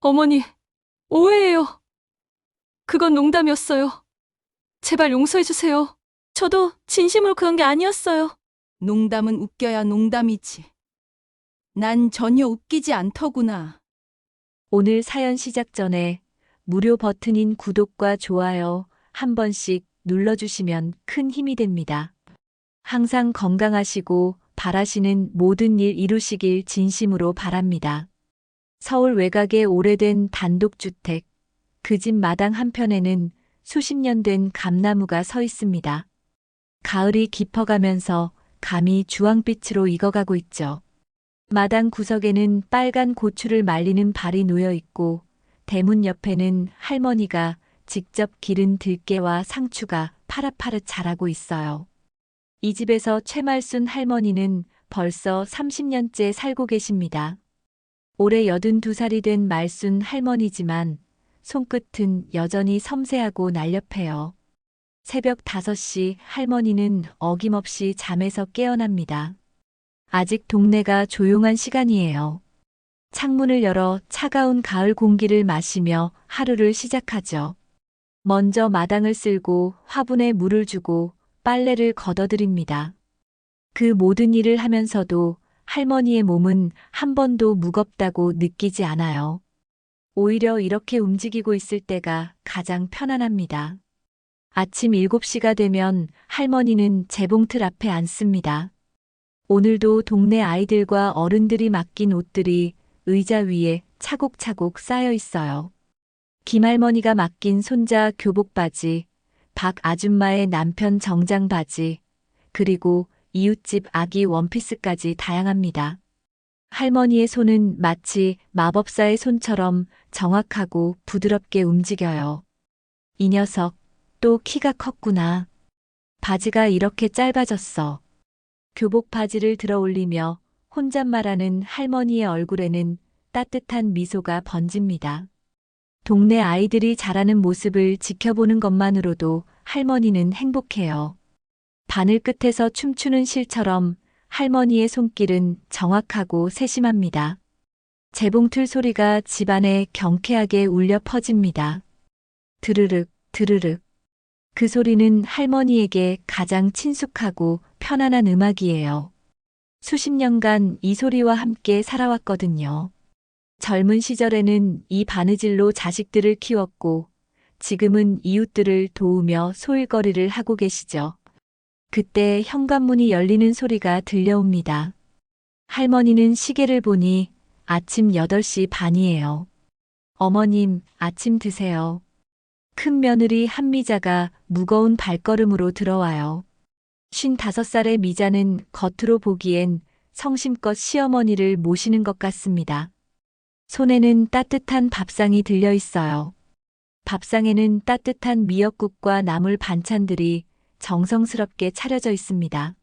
어머니, 오해예요. 그건 농담이었어요. 제발 용서해주세요. 저도 진심으로 그런 게 아니었어요. 농담은 웃겨야 농담이지. 난 전혀 웃기지 않더구나. 오늘 사연 시작 전에 무료 버튼인 구독과 좋아요 한 번씩 눌러주시면 큰 힘이 됩니다. 항상 건강하시고 바라시는 모든 일 이루시길 진심으로 바랍니다. 서울 외곽의 오래된 단독주택, 그 집 마당 한편에는 수십 년 된 감나무가 서 있습니다. 가을이 깊어가면서 감이 주황빛으로 익어가고 있죠. 마당 구석에는 빨간 고추를 말리는 발이 놓여 있고 대문 옆에는 할머니가 직접 기른 들깨와 상추가 파릇파릇 자라고 있어요. 이 집에서 최말순 할머니는 벌써 30년째 살고 계십니다. 올해 82살이 된 말순 할머니지만 손끝은 여전히 섬세하고 날렵해요. 새벽 5시 할머니는 어김없이 잠에서 깨어납니다. 아직 동네가 조용한 시간이에요. 창문을 열어 차가운 가을 공기를 마시며 하루를 시작하죠. 먼저 마당을 쓸고 화분에 물을 주고 빨래를 걷어드립니다. 그 모든 일을 하면서도 할머니의 몸은 한 번도 무겁다고 느끼지 않아요. 오히려 이렇게 움직이고 있을 때가 가장 편안합니다. 아침 7시가 되면 할머니는 재봉틀 앞에 앉습니다. 오늘도 동네 아이들과 어른들이 맡긴 옷들이 의자 위에 차곡차곡 쌓여 있어요. 김할머니가 맡긴 손자 교복 바지, 박 아줌마의 남편 정장 바지, 그리고 이웃집 아기 원피스까지 다양합니다. 할머니의 손은 마치 마법사의 손처럼 정확하고 부드럽게 움직여요. 이 녀석, 또 키가 컸구나. 바지가 이렇게 짧아졌어. 교복 바지를 들어 올리며 혼잣말하는 할머니의 얼굴에는 따뜻한 미소가 번집니다. 동네 아이들이 자라는 모습을 지켜보는 것만으로도 할머니는 행복해요. 바늘 끝에서 춤추는 실처럼 할머니의 손길은 정확하고 세심합니다. 재봉틀 소리가 집안에 경쾌하게 울려 퍼집니다. 드르륵, 드르륵. 그 소리는 할머니에게 가장 친숙하고 편안한 음악이에요. 수십 년간 이 소리와 함께 살아왔거든요. 젊은 시절에는 이 바느질로 자식들을 키웠고 지금은 이웃들을 도우며 소일거리를 하고 계시죠. 그때 현관문이 열리는 소리가 들려옵니다. 할머니는 시계를 보니 아침 8시 반이에요. 어머님, 아침 드세요. 큰 며느리 한미자가 무거운 발걸음으로 들어와요. 55살의 미자는 겉으로 보기엔 성심껏 시어머니를 모시는 것 같습니다. 손에는 따뜻한 밥상이 들려 있어요. 밥상에는 따뜻한 미역국과 나물 반찬들이 정성스럽게 차려져 있습니다.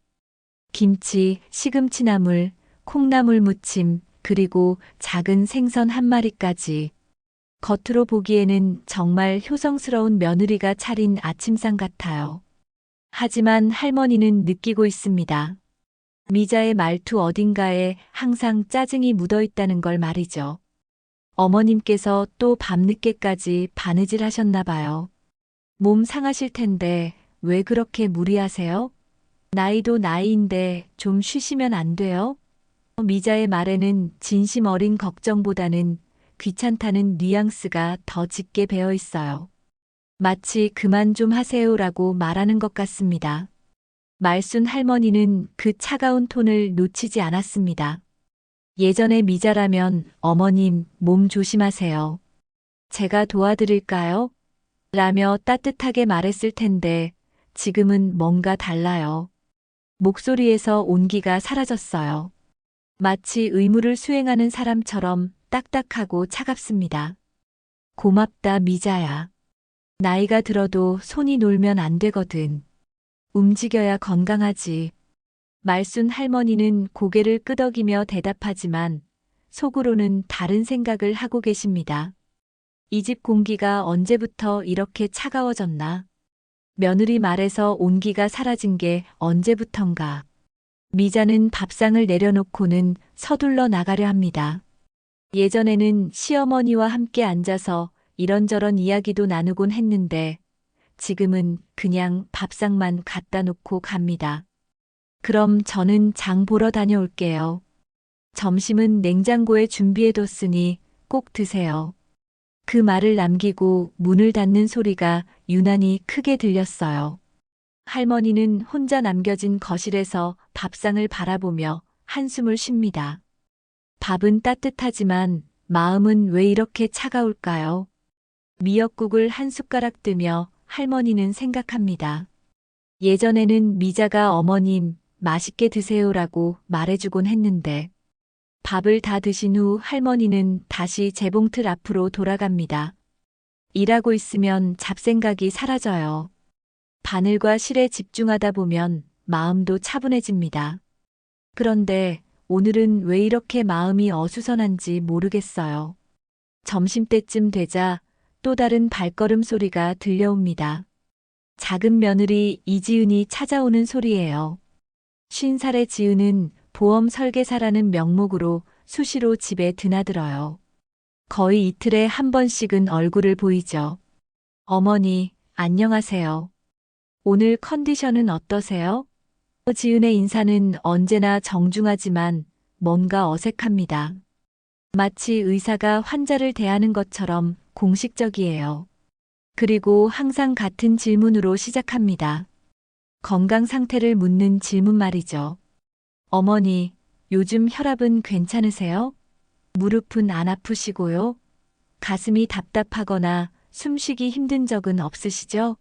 김치, 시금치나물, 콩나물 무침, 그리고 작은 생선 한 마리까지. 겉으로 보기에는 정말 효성스러운 며느리가 차린 아침상 같아요. 하지만 할머니는 느끼고 있습니다. 미자의 말투 어딘가에 항상 짜증이 묻어 있다는 걸 말이죠. 어머님께서 또 밤늦게까지 바느질 하셨나 봐요. 몸 상하실 텐데 왜 그렇게 무리하세요? 나이도 나이인데 좀 쉬시면 안 돼요? 미자의 말에는 진심 어린 걱정보다는 귀찮다는 뉘앙스가 더 짙게 배어 있어요. 마치 그만 좀 하세요라고 말하는 것 같습니다. 말순 할머니는 그 차가운 톤을 놓치지 않았습니다. 예전에 미자라면 어머님 몸 조심하세요. 제가 도와드릴까요? 라며 따뜻하게 말했을 텐데 지금은 뭔가 달라요. 목소리에서 온기가 사라졌어요. 마치 의무를 수행하는 사람처럼 딱딱하고 차갑습니다. 고맙다 미자야. 나이가 들어도 손이 놀면 안 되거든. 움직여야 건강하지. 말순 할머니는 고개를 끄덕이며 대답하지만 속으로는 다른 생각을 하고 계십니다. 이 집 공기가 언제부터 이렇게 차가워졌나? 며느리 말에서 온기가 사라진 게 언제부턴가? 미자는 밥상을 내려놓고는 서둘러 나가려 합니다. 예전에는 시어머니와 함께 앉아서 이런저런 이야기도 나누곤 했는데 지금은 그냥 밥상만 갖다 놓고 갑니다. 그럼 저는 장 보러 다녀올게요. 점심은 냉장고에 준비해뒀으니 꼭 드세요. 그 말을 남기고 문을 닫는 소리가 유난히 크게 들렸어요. 할머니는 혼자 남겨진 거실에서 밥상을 바라보며 한숨을 쉽니다. 밥은 따뜻하지만 마음은 왜 이렇게 차가울까요? 미역국을 한 숟가락 뜨며 할머니는 생각합니다. 예전에는 미자가 어머님, 맛있게 드세요라고 말해주곤 했는데 밥을 다 드신 후 할머니는 다시 재봉틀 앞으로 돌아갑니다. 일하고 있으면 잡생각이 사라져요. 바늘과 실에 집중하다 보면 마음도 차분해집니다. 그런데 오늘은 왜 이렇게 마음이 어수선한지 모르겠어요. 점심때쯤 되자 또 다른 발걸음 소리가 들려옵니다. 작은 며느리 이지은이 찾아오는 소리예요. 50살의 지은은 보험 설계사라는 명목으로 수시로 집에 드나들어요. 거의 이틀에 한 번씩은 얼굴을 보이죠. 어머니, 안녕하세요. 오늘 컨디션은 어떠세요? 지은의 인사는 언제나 정중하지만 뭔가 어색합니다. 마치 의사가 환자를 대하는 것처럼 공식적이에요. 그리고 항상 같은 질문으로 시작합니다. 건강 상태를 묻는 질문 말이죠. 어머니, 요즘 혈압은 괜찮으세요? 무릎은 안 아프시고요? 가슴이 답답하거나 숨쉬기 힘든 적은 없으시죠?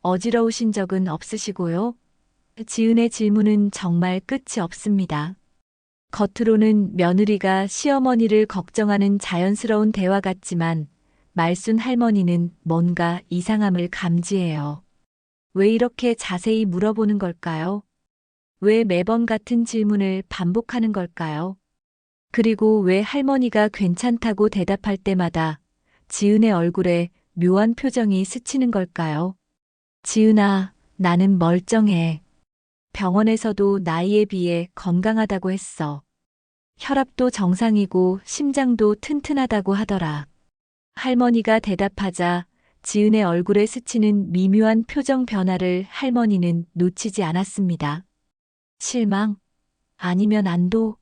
어지러우신 적은 없으시고요? 지은의 질문은 정말 끝이 없습니다. 겉으로는 며느리가 시어머니를 걱정하는 자연스러운 대화 같지만 말순 할머니는 뭔가 이상함을 감지해요. 왜 이렇게 자세히 물어보는 걸까요? 왜 매번 같은 질문을 반복하는 걸까요? 그리고 왜 할머니가 괜찮다고 대답할 때마다 지은의 얼굴에 묘한 표정이 스치는 걸까요? 지은아, 나는 멀쩡해. 병원에서도 나이에 비해 건강하다고 했어. 혈압도 정상이고 심장도 튼튼하다고 하더라. 할머니가 대답하자 지은의 얼굴에 스치는 미묘한 표정 변화를 할머니는 놓치지 않았습니다. 실망? 아니면 안도?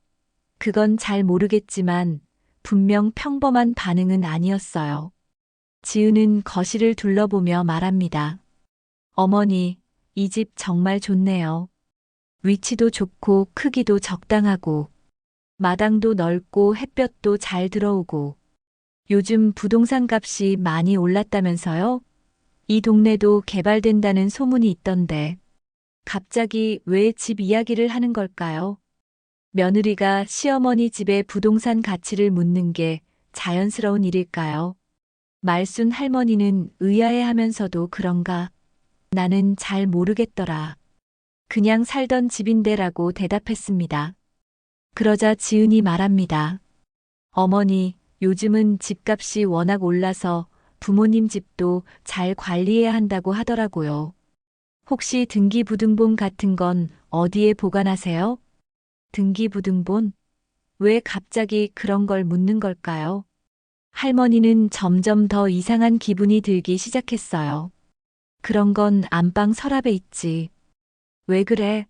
그건 잘 모르겠지만 분명 평범한 반응은 아니었어요. 지은은 거실을 둘러보며 말합니다. 어머니, 이 집 정말 좋네요. 위치도 좋고 크기도 적당하고 마당도 넓고 햇볕도 잘 들어오고 요즘 부동산 값이 많이 올랐다면서요? 이 동네도 개발된다는 소문이 있던데 갑자기 왜 집 이야기를 하는 걸까요? 며느리가 시어머니 집의 부동산 가치를 묻는 게 자연스러운 일일까요? 말순 할머니는 의아해하면서도 그런가? 나는 잘 모르겠더라. 그냥 살던 집인데라고 대답했습니다. 그러자 지은이 말합니다. 어머니, 요즘은 집값이 워낙 올라서 부모님 집도 잘 관리해야 한다고 하더라고요. 혹시 등기부등본 같은 건 어디에 보관하세요? 등기부등본? 왜 갑자기 그런 걸 묻는 걸까요? 할머니는 점점 더 이상한 기분이 들기 시작했어요. 그런 건 안방 서랍에 있지. 왜 그래?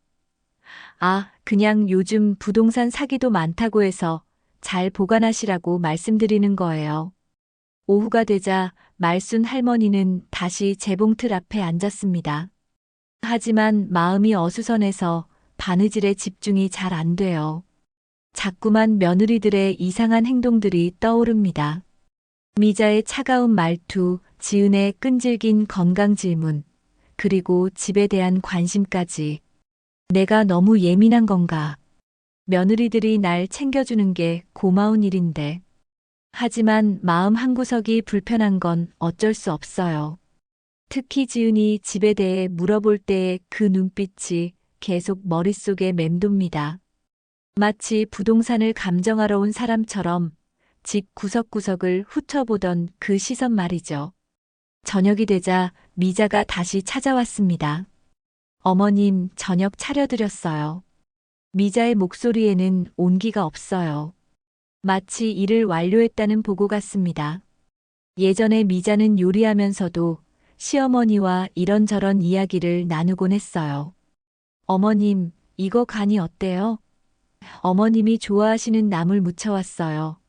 아, 그냥 요즘 부동산 사기도 많다고 해서 잘 보관하시라고 말씀드리는 거예요. 오후가 되자 말순 할머니는 다시 재봉틀 앞에 앉았습니다. 하지만 마음이 어수선해서 바느질에 집중이 잘 안 돼요. 자꾸만 며느리들의 이상한 행동들이 떠오릅니다. 미자의 차가운 말투, 지은의 끈질긴 건강 질문, 그리고 집에 대한 관심까지. 내가 너무 예민한 건가? 며느리들이 날 챙겨주는 게 고마운 일인데. 하지만 마음 한구석이 불편한 건 어쩔 수 없어요. 특히 지은이 집에 대해 물어볼 때의 그 눈빛이 계속 머릿속에 맴돕니다. 마치 부동산을 감정하러 온 사람처럼 집 구석구석을 훑어보던 그 시선 말이죠. 저녁이 되자 미자가 다시 찾아왔습니다. 어머님, 저녁 차려드렸어요. 미자의 목소리에는 온기가 없어요. 마치 일을 완료했다는 보고 같습니다. 예전에 미자는 요리하면서도 시어머니와 이런저런 이야기를 나누곤 했어요. 어머님, 이거 간이 어때요? 어머님이 좋아하시는 나물 무쳐왔어요.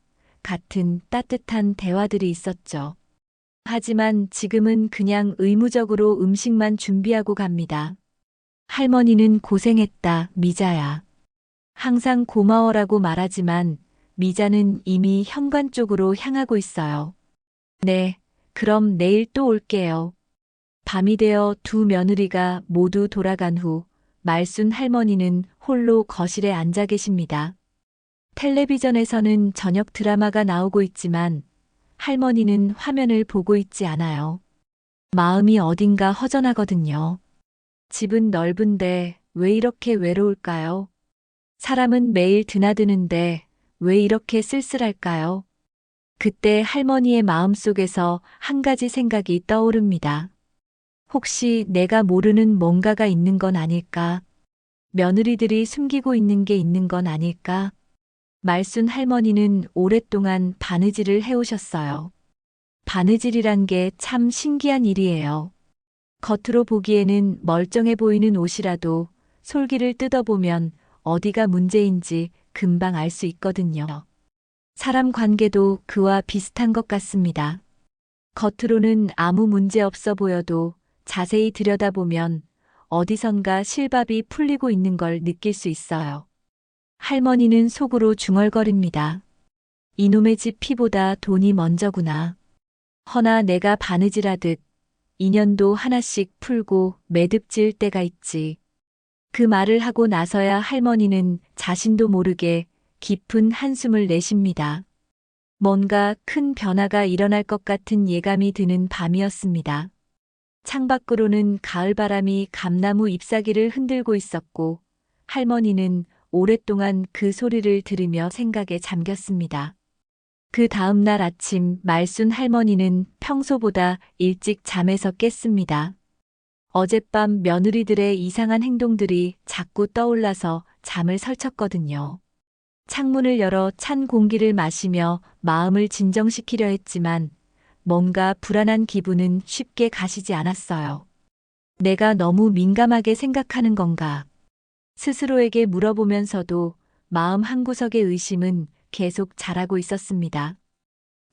같은 따뜻한 대화들이 있었죠. 하지만 지금은 그냥 의무적으로 음식만 준비하고 갑니다. 할머니는 고생했다, 미자야. 항상 고마워라고 말하지만 미자는 이미 현관 쪽으로 향하고 있어요. 네, 그럼 내일 또 올게요. 밤이 되어 두 며느리가 모두 돌아간 후 말순 할머니는 홀로 거실에 앉아 계십니다. 텔레비전에서는 저녁 드라마가 나오고 있지만 할머니는 화면을 보고 있지 않아요. 마음이 어딘가 허전하거든요. 집은 넓은데 왜 이렇게 외로울까요? 사람은 매일 드나드는데 왜 이렇게 쓸쓸할까요? 그때 할머니의 마음속에서 한 가지 생각이 떠오릅니다. 혹시 내가 모르는 뭔가가 있는 건 아닐까? 며느리들이 숨기고 있는 게 있는 건 아닐까? 말순 할머니는 오랫동안 바느질을 해오셨어요. 바느질이란 게 참 신기한 일이에요. 겉으로 보기에는 멀쩡해 보이는 옷이라도 솔기를 뜯어보면 어디가 문제인지 금방 알 수 있거든요. 사람 관계도 그와 비슷한 것 같습니다. 겉으로는 아무 문제 없어 보여도 자세히 들여다보면 어디선가 실밥이 풀리고 있는 걸 느낄 수 있어요. 할머니는 속으로 중얼거립니다. 이놈의 집 피보다 돈이 먼저구나. 허나 내가 바느질하듯 인연도 하나씩 풀고 매듭질 때가 있지. 그 말을 하고 나서야 할머니는 자신도 모르게 깊은 한숨을 내쉽니다. 뭔가 큰 변화가 일어날 것 같은 예감이 드는 밤이었습니다. 창밖으로는 가을바람이 감나무 잎사귀를 흔들고 있었고 할머니는 오랫동안 그 소리를 들으며 생각에 잠겼습니다. 그 다음 날 아침 말순 할머니는 평소보다 일찍 잠에서 깼습니다. 어젯밤 며느리들의 이상한 행동들이 자꾸 떠올라서 잠을 설쳤거든요. 창문을 열어 찬 공기를 마시며 마음을 진정시키려 했지만 뭔가 불안한 기분은 쉽게 가시지 않았어요. 내가 너무 민감하게 생각하는 건가? 스스로에게 물어보면서도 마음 한구석의 의심은 계속 자라고 있었습니다.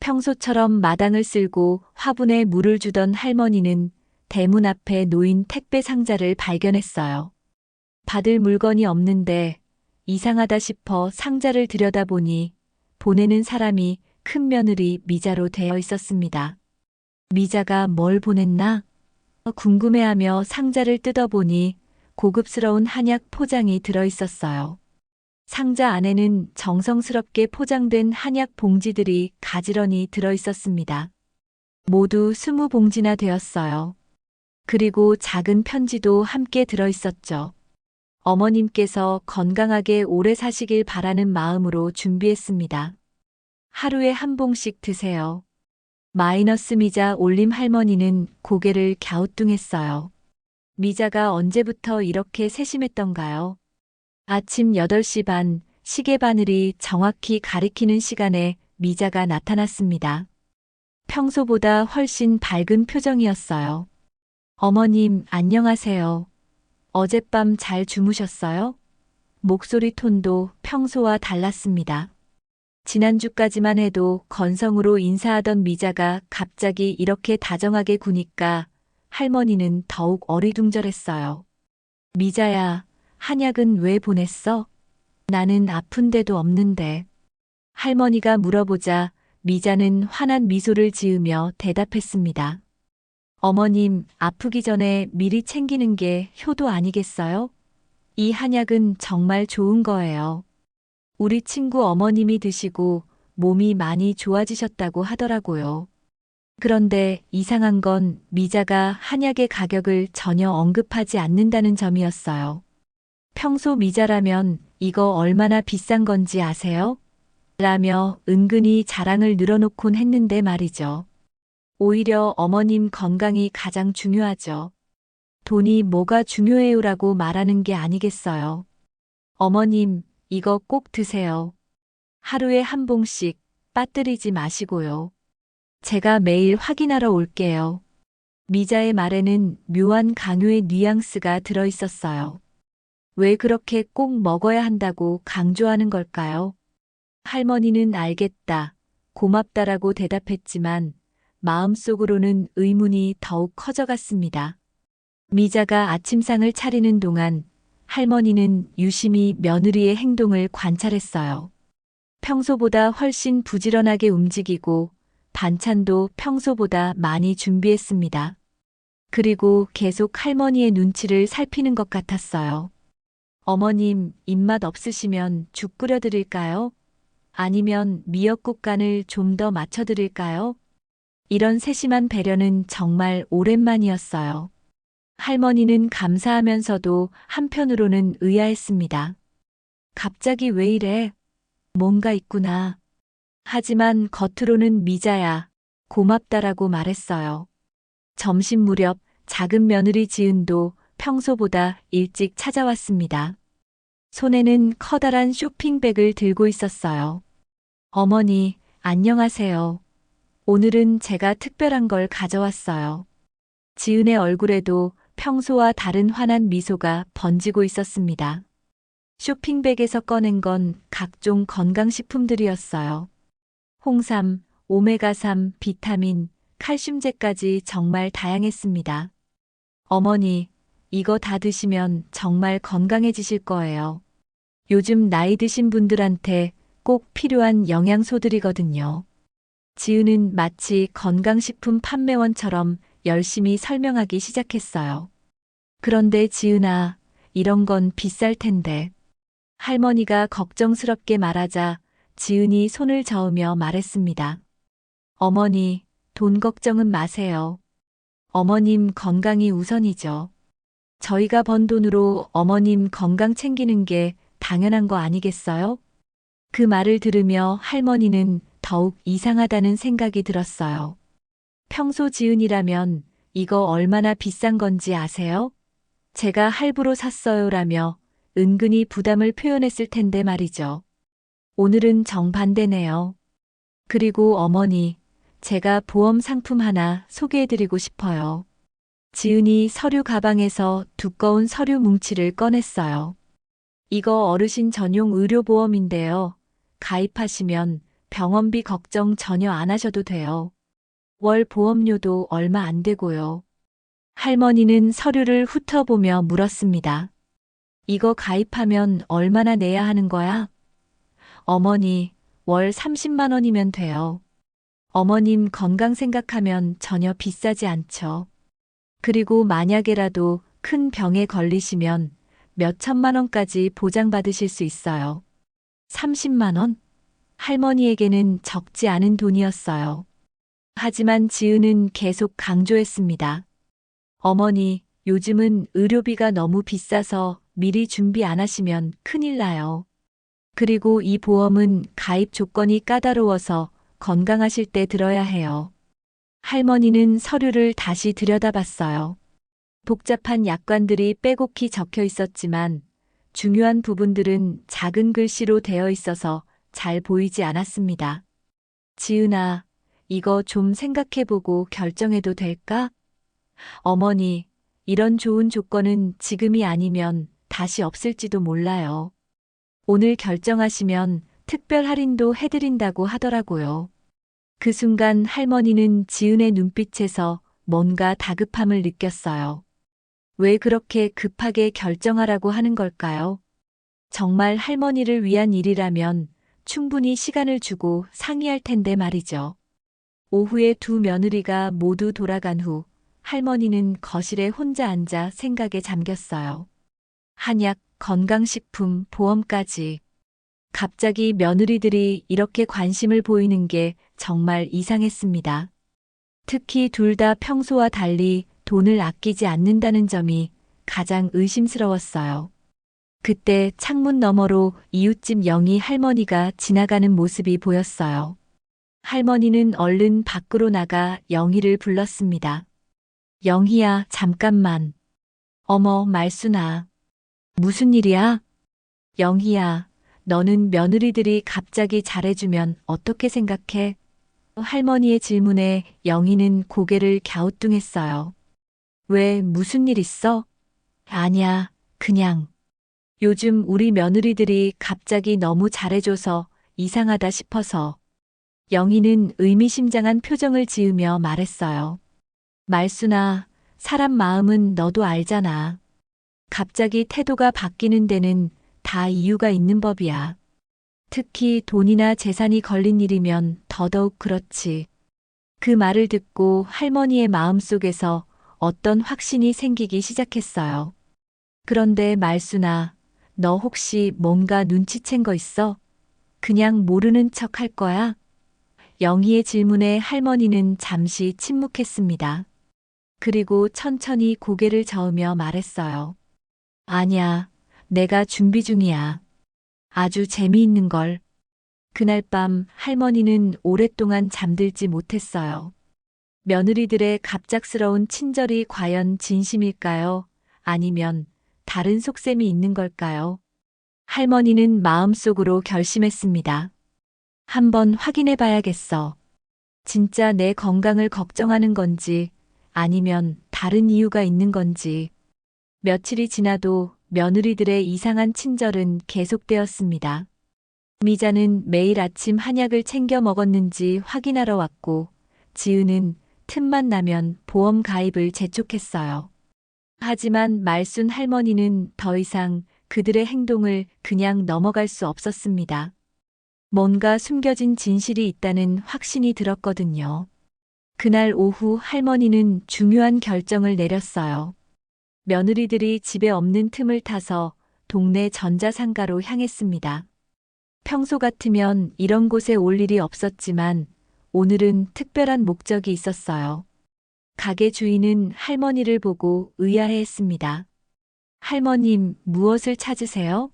평소처럼 마당을 쓸고 화분에 물을 주던 할머니는 대문 앞에 놓인 택배 상자를 발견했어요. 받을 물건이 없는데 이상하다 싶어 상자를 들여다보니 보내는 사람이 큰며느리 미자로 되어 있었습니다. 미자가 뭘 보냈나? 궁금해하며 상자를 뜯어보니 고급스러운 한약 포장이 들어 있었어요. 상자 안에는 정성스럽게 포장된 한약 봉지들이 가지런히 들어 있었습니다. 모두 20봉지나 되었어요. 그리고 작은 편지도 함께 들어 있었죠. 어머님께서 건강하게 오래 사시길 바라는 마음으로 준비했습니다. 하루에 한 봉씩 드세요. 마이너스 미자 올림 할머니는 고개를 갸우뚱했어요. 미자가 언제부터 이렇게 세심했던가요? 아침 8시 반, 시계 바늘이 정확히 가리키는 시간에 미자가 나타났습니다. 평소보다 훨씬 밝은 표정이었어요. 어머님, 안녕하세요. 어젯밤 잘 주무셨어요? 목소리 톤도 평소와 달랐습니다. 지난주까지만 해도 건성으로 인사하던 미자가 갑자기 이렇게 다정하게 구니까 할머니는 더욱 어리둥절했어요. 미자야, 한약은 왜 보냈어? 나는 아픈 데도 없는데. 할머니가 물어보자 미자는 환한 미소를 지으며 대답했습니다. 어머님, 아프기 전에 미리 챙기는 게 효도 아니겠어요? 이 한약은 정말 좋은 거예요. 우리 친구 어머님이 드시고 몸이 많이 좋아지셨다고 하더라고요. 그런데 이상한 건 미자가 한약의 가격을 전혀 언급하지 않는다는 점이었어요. 평소 미자라면 이거 얼마나 비싼 건지 아세요? 라며 은근히 자랑을 늘어놓곤 했는데 말이죠. 오히려 어머님 건강이 가장 중요하죠. 돈이 뭐가 중요해요라고 말하는 게 아니겠어요. 어머님, 이거 꼭 드세요. 하루에 한 봉씩 빠뜨리지 마시고요. 제가 매일 확인하러 올게요. 미자의 말에는 묘한 강요의 뉘앙스가 들어 있었어요. 왜 그렇게 꼭 먹어야 한다고 강조하는 걸까요? 할머니는 알겠다, 고맙다라고 대답했지만 마음속으로는 의문이 더욱 커져갔습니다. 미자가 아침상을 차리는 동안 할머니는 유심히 며느리의 행동을 관찰했어요. 평소보다 훨씬 부지런하게 움직이고 반찬도 평소보다 많이 준비했습니다. 그리고 계속 할머니의 눈치를 살피는 것 같았어요. 어머님, 입맛 없으시면 죽 끓여드릴까요? 아니면 미역국 간을 좀 더 맞춰드릴까요? 이런 세심한 배려는 정말 오랜만이었어요. 할머니는 감사하면서도 한편으로는 의아했습니다. 갑자기 왜 이래? 뭔가 있구나. 하지만 겉으로는 미자야, 고맙다라고 말했어요. 점심 무렵 작은 며느리 지은도 평소보다 일찍 찾아왔습니다. 손에는 커다란 쇼핑백을 들고 있었어요. 어머니, 안녕하세요. 오늘은 제가 특별한 걸 가져왔어요. 지은의 얼굴에도 평소와 다른 환한 미소가 번지고 있었습니다. 쇼핑백에서 꺼낸 건 각종 건강식품들이었어요. 홍삼, 오메가3, 비타민, 칼슘제까지 정말 다양했습니다. 어머니, 이거 다 드시면 정말 건강해지실 거예요. 요즘 나이 드신 분들한테 꼭 필요한 영양소들이거든요. 지은은 마치 건강식품 판매원처럼 열심히 설명하기 시작했어요. 그런데 지은아, 이런 건 비쌀 텐데. 할머니가 걱정스럽게 말하자 지은이 손을 저으며 말했습니다. 어머니, 돈 걱정은 마세요. 어머님 건강이 우선이죠. 저희가 번 돈으로 어머님 건강 챙기는 게 당연한 거 아니겠어요? 그 말을 들으며 할머니는 더욱 이상하다는 생각이 들었어요. 평소 지은이라면 이거 얼마나 비싼 건지 아세요? 제가 할부로 샀어요라며 은근히 부담을 표현했을 텐데 말이죠. 오늘은 정반대네요. 그리고 어머니, 제가 보험 상품 하나 소개해드리고 싶어요. 지은이 서류 가방에서 두꺼운 서류 뭉치를 꺼냈어요. 이거 어르신 전용 의료보험인데요. 가입하시면 병원비 걱정 전혀 안 하셔도 돼요. 월 보험료도 얼마 안 되고요. 할머니는 서류를 훑어보며 물었습니다. 이거 가입하면 얼마나 내야 하는 거야? 어머니, 월 30만 원이면 돼요. 어머님 건강 생각하면 전혀 비싸지 않죠. 그리고 만약에라도 큰 병에 걸리시면 몇 천만 원까지 보장받으실 수 있어요. 30만 원? 할머니에게는 적지 않은 돈이었어요. 하지만 지은은 계속 강조했습니다. 어머니, 요즘은 의료비가 너무 비싸서 미리 준비 안 하시면 큰일 나요. 그리고 이 보험은 가입 조건이 까다로워서 건강하실 때 들어야 해요. 할머니는 서류를 다시 들여다봤어요. 복잡한 약관들이 빼곡히 적혀 있었지만 중요한 부분들은 작은 글씨로 되어 있어서 잘 보이지 않았습니다. 지은아, 이거 좀 생각해보고 결정해도 될까? 어머니, 이런 좋은 조건은 지금이 아니면 다시 없을지도 몰라요. 오늘 결정하시면 특별 할인도 해드린다고 하더라고요. 그 순간 할머니는 지은의 눈빛에서 뭔가 다급함을 느꼈어요. 왜 그렇게 급하게 결정하라고 하는 걸까요? 정말 할머니를 위한 일이라면 충분히 시간을 주고 상의할 텐데 말이죠. 오후에 두 며느리가 모두 돌아간 후 할머니는 거실에 혼자 앉아 생각에 잠겼어요. 한약, 건강식품, 보험까지. 갑자기 며느리들이 이렇게 관심을 보이는 게 정말 이상했습니다. 특히 둘 다 평소와 달리 돈을 아끼지 않는다는 점이 가장 의심스러웠어요. 그때 창문 너머로 이웃집 영희 할머니가 지나가는 모습이 보였어요. 할머니는 얼른 밖으로 나가 영희를 불렀습니다. 영희야, 잠깐만. 어머, 말순아. 무슨 일이야? 영희야, 너는 며느리들이 갑자기 잘해주면 어떻게 생각해? 할머니의 질문에 영희는 고개를 갸우뚱했어요. 왜, 무슨 일 있어? 아니야, 그냥. 요즘 우리 며느리들이 갑자기 너무 잘해줘서 이상하다 싶어서. 영희는 의미심장한 표정을 지으며 말했어요. 말순아, 사람 마음은 너도 알잖아. 갑자기 태도가 바뀌는 데는 다 이유가 있는 법이야. 특히 돈이나 재산이 걸린 일이면 더더욱 그렇지. 그 말을 듣고 할머니의 마음속에서 어떤 확신이 생기기 시작했어요. 그런데 말순아, 너 혹시 뭔가 눈치챈 거 있어? 그냥 모르는 척 할 거야? 영희의 질문에 할머니는 잠시 침묵했습니다. 그리고 천천히 고개를 저으며 말했어요. 아니야, 내가 준비 중이야. 아주 재미있는 걸. 그날 밤 할머니는 오랫동안 잠들지 못했어요. 며느리들의 갑작스러운 친절이 과연 진심일까요? 아니면 다른 속셈이 있는 걸까요? 할머니는 마음속으로 결심했습니다. 한번 확인해 봐야겠어. 진짜 내 건강을 걱정하는 건지 아니면 다른 이유가 있는 건지. 며칠이 지나도 며느리들의 이상한 친절은 계속되었습니다. 미자는 매일 아침 한약을 챙겨 먹었는지 확인하러 왔고, 지은은 틈만 나면 보험 가입을 재촉했어요. 하지만 말순 할머니는 더 이상 그들의 행동을 그냥 넘어갈 수 없었습니다. 뭔가 숨겨진 진실이 있다는 확신이 들었거든요. 그날 오후 할머니는 중요한 결정을 내렸어요. 며느리들이 집에 없는 틈을 타서 동네 전자상가로 향했습니다. 평소 같으면 이런 곳에 올 일이 없었지만 오늘은 특별한 목적이 있었어요. 가게 주인은 할머니를 보고 의아해했습니다. 할머님, 무엇을 찾으세요?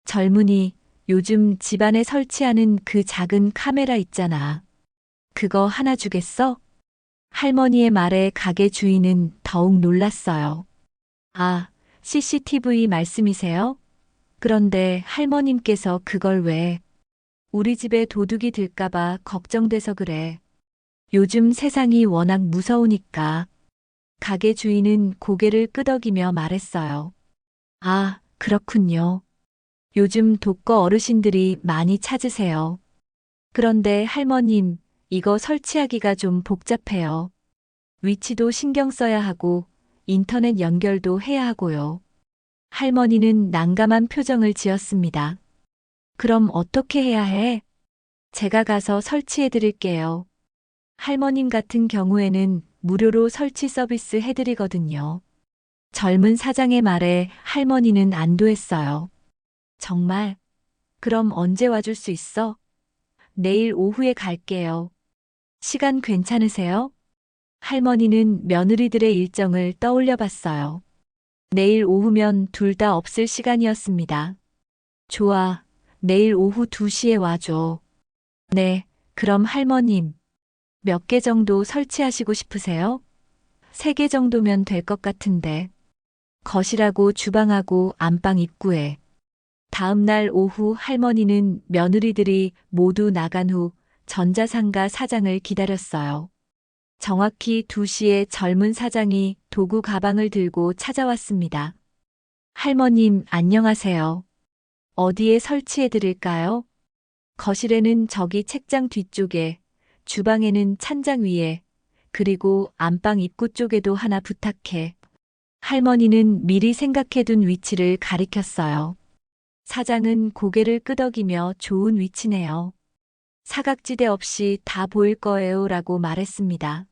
젊은이, 요즘 집안에 설치하는 그 작은 카메라 있잖아. 그거 하나 주겠어? 할머니의 말에 가게 주인은 더욱 놀랐어요. 아, CCTV 말씀이세요? 그런데 할머님께서 그걸 왜? 우리 집에 도둑이 들까봐 걱정돼서 그래. 요즘 세상이 워낙 무서우니까. 가게 주인은 고개를 끄덕이며 말했어요. 아, 그렇군요. 요즘 독거 어르신들이 많이 찾으세요. 그런데 할머님, 이거 설치하기가 좀 복잡해요. 위치도 신경 써야 하고 인터넷 연결도 해야 하고요. 할머니는 난감한 표정을 지었습니다. 그럼 어떻게 해야 해? 제가 가서 설치해 드릴게요. 할머님 같은 경우에는 무료로 설치 서비스 해드리거든요. 젊은 사장의 말에 할머니는 안도했어요. 정말? 그럼 언제 와줄 수 있어? 내일 오후에 갈게요. 시간 괜찮으세요? 할머니는 며느리들의 일정을 떠올려 봤어요. 내일 오후면 둘 다 없을 시간이었습니다. 좋아. 내일 오후 2시에 와줘. 네, 그럼 할머님. 몇 개 정도 설치하시고 싶으세요? 3개 정도면 될 것 같은데. 거실하고 주방하고 안방 입구에. 다음 날 오후 할머니는 며느리들이 모두 나간 후 전자상가 사장을 기다렸어요. 정확히 2시에 젊은 사장이 도구 가방을 들고 찾아왔습니다. 할머님, 안녕하세요. 어디에 설치해 드릴까요? 거실에는 저기 책장 뒤쪽에, 주방에는 찬장 위에, 그리고 안방 입구 쪽에도 하나 부탁해. 할머니는 미리 생각해둔 위치를 가리켰어요. 사장은 고개를 끄덕이며 좋은 위치네요. 사각지대 없이 다 보일 거예요 라고 말했습니다.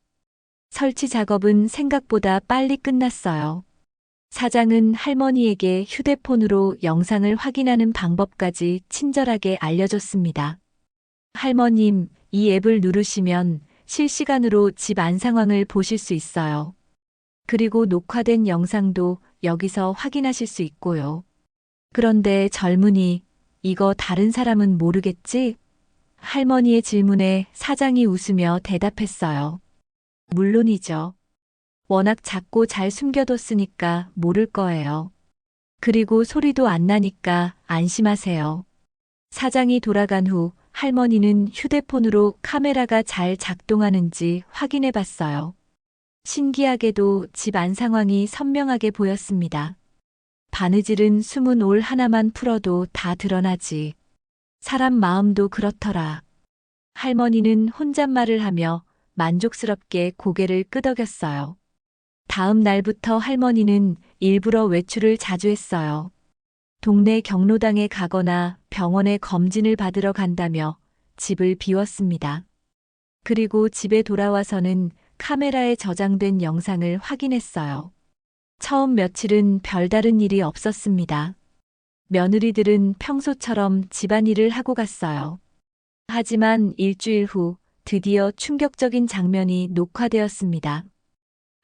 설치 작업은 생각보다 빨리 끝났어요. 사장은 할머니에게 휴대폰으로 영상을 확인하는 방법까지 친절하게 알려줬습니다. 할머님, 이 앱을 누르시면 실시간으로 집 안 상황을 보실 수 있어요. 그리고 녹화된 영상도 여기서 확인하실 수 있고요. 그런데 젊은이, 이거 다른 사람은 모르겠지? 할머니의 질문에 사장이 웃으며 대답했어요. 물론이죠. 워낙 작고 잘 숨겨뒀으니까 모를 거예요. 그리고 소리도 안 나니까 안심하세요. 사장이 돌아간 후 할머니는 휴대폰으로 카메라가 잘 작동하는지 확인해 봤어요. 신기하게도 집 안 상황이 선명하게 보였습니다. 바느질은 숨은 올 하나만 풀어도 다 드러나지. 사람 마음도 그렇더라. 할머니는 혼잣말을 하며 만족스럽게 고개를 끄덕였어요. 다음 날부터 할머니는 일부러 외출을 자주 했어요. 동네 경로당에 가거나 병원에 검진을 받으러 간다며 집을 비웠습니다. 그리고 집에 돌아와서는 카메라에 저장된 영상을 확인했어요. 처음 며칠은 별다른 일이 없었습니다. 며느리들은 평소처럼 집안일을 하고 갔어요. 하지만 일주일 후 드디어 충격적인 장면이 녹화되었습니다.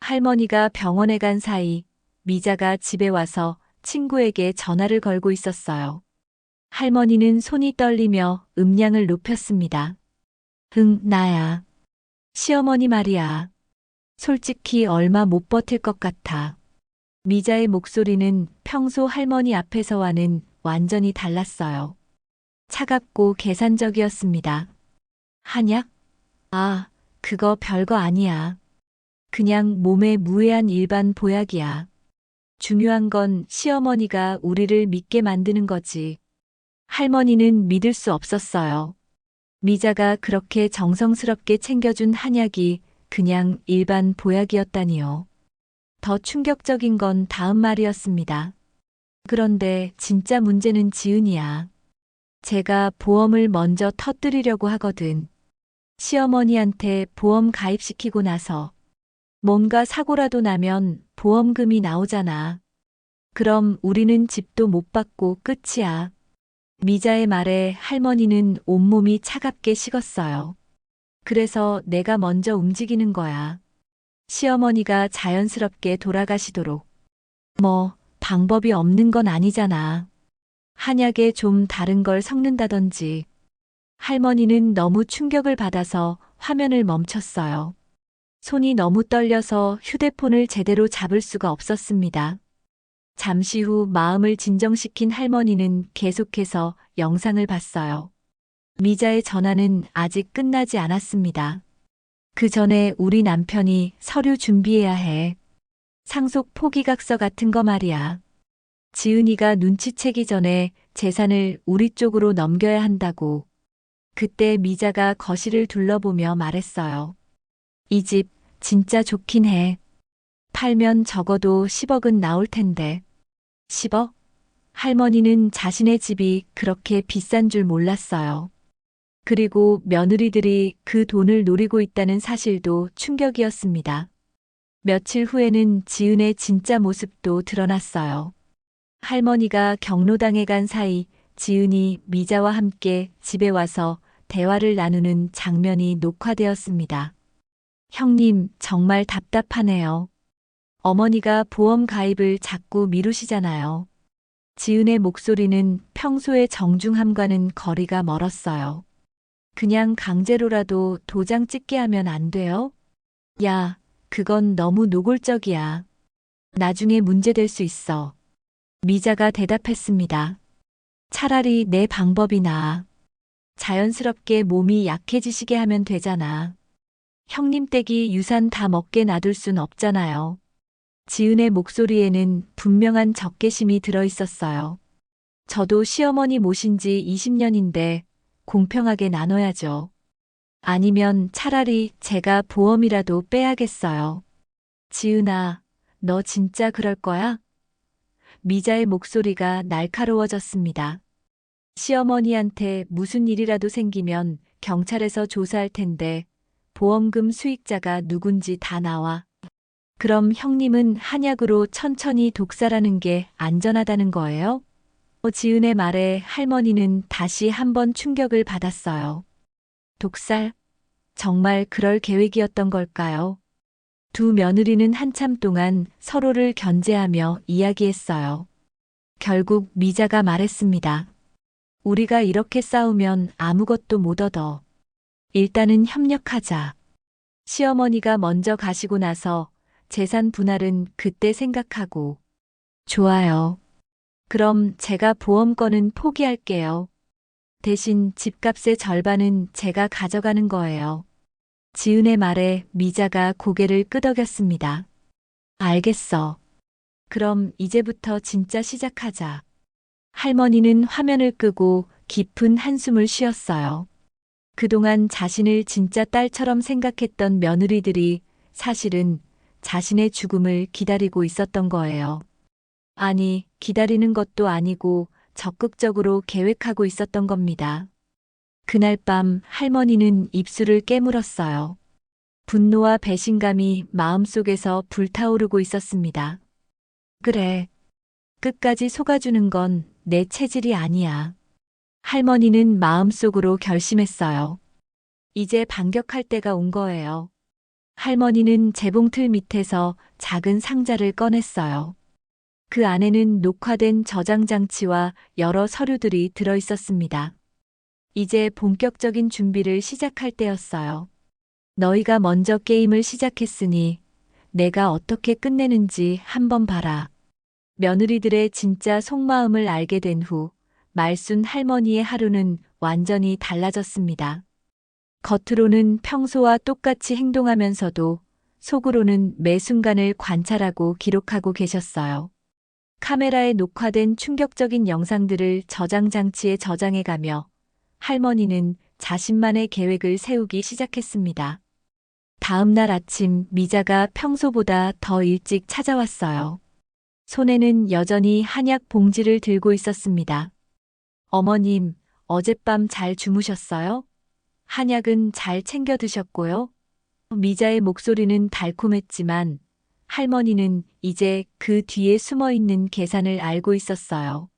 할머니가 병원에 간 사이 미자가 집에 와서 친구에게 전화를 걸고 있었어요. 할머니는 손이 떨리며 음량을 높였습니다. 응, 나야. 시어머니 말이야. 솔직히 얼마 못 버틸 것 같아. 미자의 목소리는 평소 할머니 앞에서와는 완전히 달랐어요. 차갑고 계산적이었습니다. 한약? 아, 그거 별거 아니야. 그냥 몸에 무해한 일반 보약이야. 중요한 건 시어머니가 우리를 믿게 만드는 거지. 할머니는 믿을 수 없었어요. 미자가 그렇게 정성스럽게 챙겨준 한약이 그냥 일반 보약이었다니요. 더 충격적인 건 다음 말이었습니다. 그런데 진짜 문제는 지은이야. 제가 보험을 먼저 터뜨리려고 하거든. 시어머니한테 보험 가입시키고 나서 뭔가 사고라도 나면 보험금이 나오잖아. 그럼 우리는 집도 못 받고 끝이야. 미자의 말에 할머니는 온몸이 차갑게 식었어요. 그래서 내가 먼저 움직이는 거야. 시어머니가 자연스럽게 돌아가시도록. 뭐, 방법이 없는 건 아니잖아. 한약에 좀 다른 걸 섞는다든지. 할머니는 너무 충격을 받아서 화면을 멈췄어요. 손이 너무 떨려서 휴대폰을 제대로 잡을 수가 없었습니다. 잠시 후 마음을 진정시킨 할머니는 계속해서 영상을 봤어요. 미자의 전화는 아직 끝나지 않았습니다. 그 전에 우리 남편이 서류 준비해야 해. 상속 포기각서 같은 거 말이야. 지은이가 눈치채기 전에 재산을 우리 쪽으로 넘겨야 한다고. 그때 미자가 거실을 둘러보며 말했어요. 이 집 진짜 좋긴 해. 팔면 적어도 10억은 나올 텐데. 10억? 할머니는 자신의 집이 그렇게 비싼 줄 몰랐어요. 그리고 며느리들이 그 돈을 노리고 있다는 사실도 충격이었습니다. 며칠 후에는 지은의 진짜 모습도 드러났어요. 할머니가 경로당에 간 사이 지은이 미자와 함께 집에 와서 대화를 나누는 장면이 녹화되었습니다. 형님, 정말 답답하네요. 어머니가 보험 가입을 자꾸 미루시잖아요. 지은의 목소리는 평소의 정중함과는 거리가 멀었어요. 그냥 강제로라도 도장 찍게 하면 안 돼요? 야, 그건 너무 노골적이야. 나중에 문제될 수 있어. 미자가 대답했습니다. 차라리 내 방법이 나아. 자연스럽게 몸이 약해지시게 하면 되잖아. 형님 댁이 유산 다 먹게 놔둘 순 없잖아요. 지은의 목소리에는 분명한 적개심이 들어 있었어요. 저도 시어머니 모신 지 20년인데 공평하게 나눠야죠. 아니면 차라리 제가 보험이라도 빼야겠어요. 지은아, 너 진짜 그럴 거야? 미자의 목소리가 날카로워졌습니다. 시어머니한테 무슨 일이라도 생기면 경찰에서 조사할 텐데 보험금 수익자가 누군지 다 나와. 그럼 형님은 한약으로 천천히 독살하는 게 안전하다는 거예요? 지은의 말에 할머니는 다시 한번 충격을 받았어요. 독살? 정말 그럴 계획이었던 걸까요? 두 며느리는 한참 동안 서로를 견제하며 이야기했어요. 결국 미자가 말했습니다. 우리가 이렇게 싸우면 아무것도 못 얻어. 일단은 협력하자. 시어머니가 먼저 가시고 나서 재산 분할은 그때 생각하고. 좋아요. 그럼 제가 보험권은 포기할게요. 대신 집값의 절반은 제가 가져가는 거예요. 지은의 말에 미자가 고개를 끄덕였습니다. 알겠어. 그럼 이제부터 진짜 시작하자. 할머니는 화면을 끄고 깊은 한숨을 쉬었어요. 그동안 자신을 진짜 딸처럼 생각했던 며느리들이 사실은 자신의 죽음을 기다리고 있었던 거예요. 아니, 기다리는 것도 아니고 적극적으로 계획하고 있었던 겁니다. 그날 밤 할머니는 입술을 깨물었어요. 분노와 배신감이 마음속에서 불타오르고 있었습니다. 그래. 끝까지 속아주는 건 내 체질이 아니야. 할머니는 마음속으로 결심했어요. 이제 반격할 때가 온 거예요. 할머니는 재봉틀 밑에서 작은 상자를 꺼냈어요. 그 안에는 녹화된 저장 장치와 여러 서류들이 들어 있었습니다. 이제 본격적인 준비를 시작할 때였어요. 너희가 먼저 게임을 시작했으니 내가 어떻게 끝내는지 한번 봐라. 며느리들의 진짜 속마음을 알게 된 후 말순 할머니의 하루는 완전히 달라졌습니다. 겉으로는 평소와 똑같이 행동하면서도 속으로는 매 순간을 관찰하고 기록하고 계셨어요. 카메라에 녹화된 충격적인 영상들을 저장 장치에 저장해가며 할머니는 자신만의 계획을 세우기 시작했습니다. 다음 날 아침 미자가 평소보다 더 일찍 찾아왔어요. 손에는 여전히 한약 봉지를 들고 있었습니다. 어머님, 어젯밤 잘 주무셨어요? 한약은 잘 챙겨 드셨고요? 미자의 목소리는 달콤했지만 할머니는 이제 그 뒤에 숨어 있는 계산을 알고 있었어요.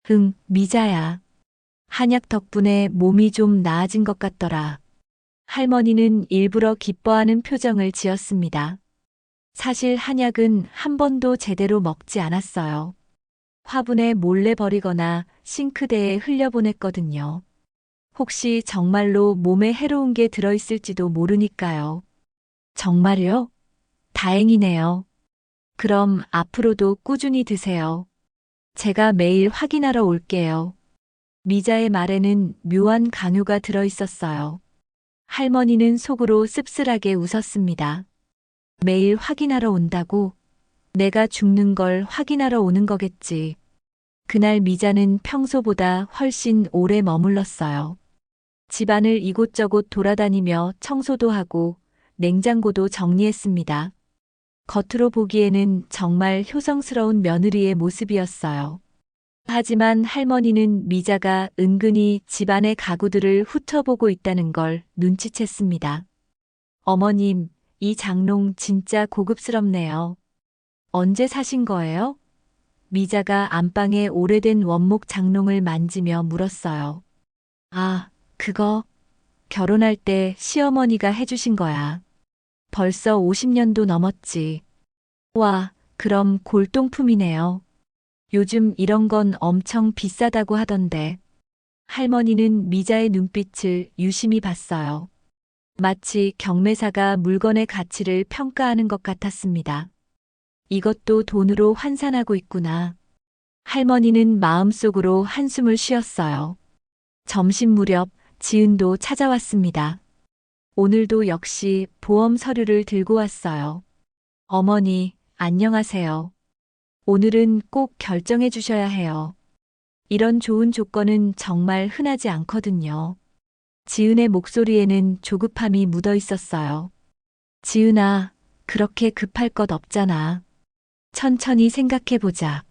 응, 미자야. 한약 덕분에 몸이 좀 나아진 것 같더라. 할머니는 일부러 기뻐하는 표정을 지었습니다. 사실 한약은 한 번도 제대로 먹지 않았어요. 화분에 몰래 버리거나 싱크대에 흘려보냈거든요. 혹시 정말로 몸에 해로운 게 들어있을지도 모르니까요. 정말요? 다행이네요. 그럼 앞으로도 꾸준히 드세요. 제가 매일 확인하러 올게요. 미자의 말에는 묘한 강요가 들어 있었어요. 할머니는 속으로 씁쓸하게 웃었습니다. 매일 확인하러 온다고? 내가 죽는 걸 확인하러 오는 거겠지. 그날 미자는 평소보다 훨씬 오래 머물렀어요. 집안을 이곳저곳 돌아다니며 청소도 하고 냉장고도 정리했습니다. 겉으로 보기에는 정말 효성스러운 며느리의 모습이었어요. 하지만 할머니는 미자가 은근히 집안의 가구들을 훑어보고 있다는 걸 눈치챘습니다. 어머님, 이 장롱 진짜 고급스럽네요. 언제 사신 거예요? 미자가 안방의 오래된 원목 장롱을 만지며 물었어요. 아, 그거 결혼할 때 시어머니가 해주신 거야. 벌써 50년도 넘었지. 와, 그럼 골동품이네요. 요즘 이런 건 엄청 비싸다고 하던데. 할머니는 미자의 눈빛을 유심히 봤어요. 마치 경매사가 물건의 가치를 평가하는 것 같았습니다. 이것도 돈으로 환산하고 있구나. 할머니는 마음속으로 한숨을 쉬었어요. 점심 무렵 지은도 찾아왔습니다. 오늘도 역시 보험 서류를 들고 왔어요. 어머니, 안녕하세요. 오늘은 꼭 결정해 주셔야 해요. 이런 좋은 조건은 정말 흔하지 않거든요. 지은의 목소리에는 조급함이 묻어 있었어요. 지은아, 그렇게 급할 것 없잖아. 천천히 생각해보자.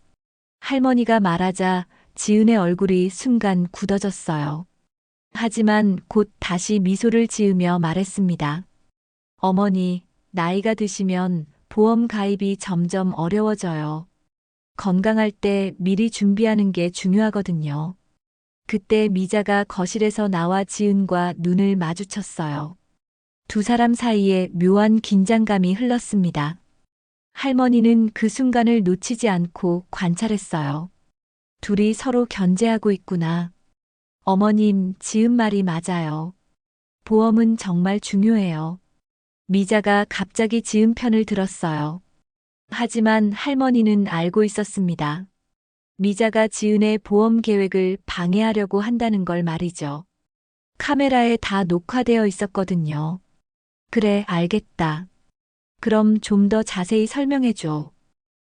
할머니가 말하자 지은의 얼굴이 순간 굳어졌어요. 하지만 곧 다시 미소를 지으며 말했습니다. 어머니, 나이가 드시면 보험 가입이 점점 어려워져요. 건강할 때 미리 준비하는 게 중요하거든요. 그때 미자가 거실에서 나와 지은과 눈을 마주쳤어요. 두 사람 사이에 묘한 긴장감이 흘렀습니다. 할머니는 그 순간을 놓치지 않고 관찰했어요. 둘이 서로 견제하고 있구나. 어머님, 지은 말이 맞아요. 보험은 정말 중요해요. 미자가 갑자기 지은 편을 들었어요. 하지만 할머니는 알고 있었습니다. 미자가 지은의 보험 계획을 방해하려고 한다는 걸 말이죠. 카메라에 다 녹화되어 있었거든요. 그래, 알겠다. 그럼 좀 더 자세히 설명해줘.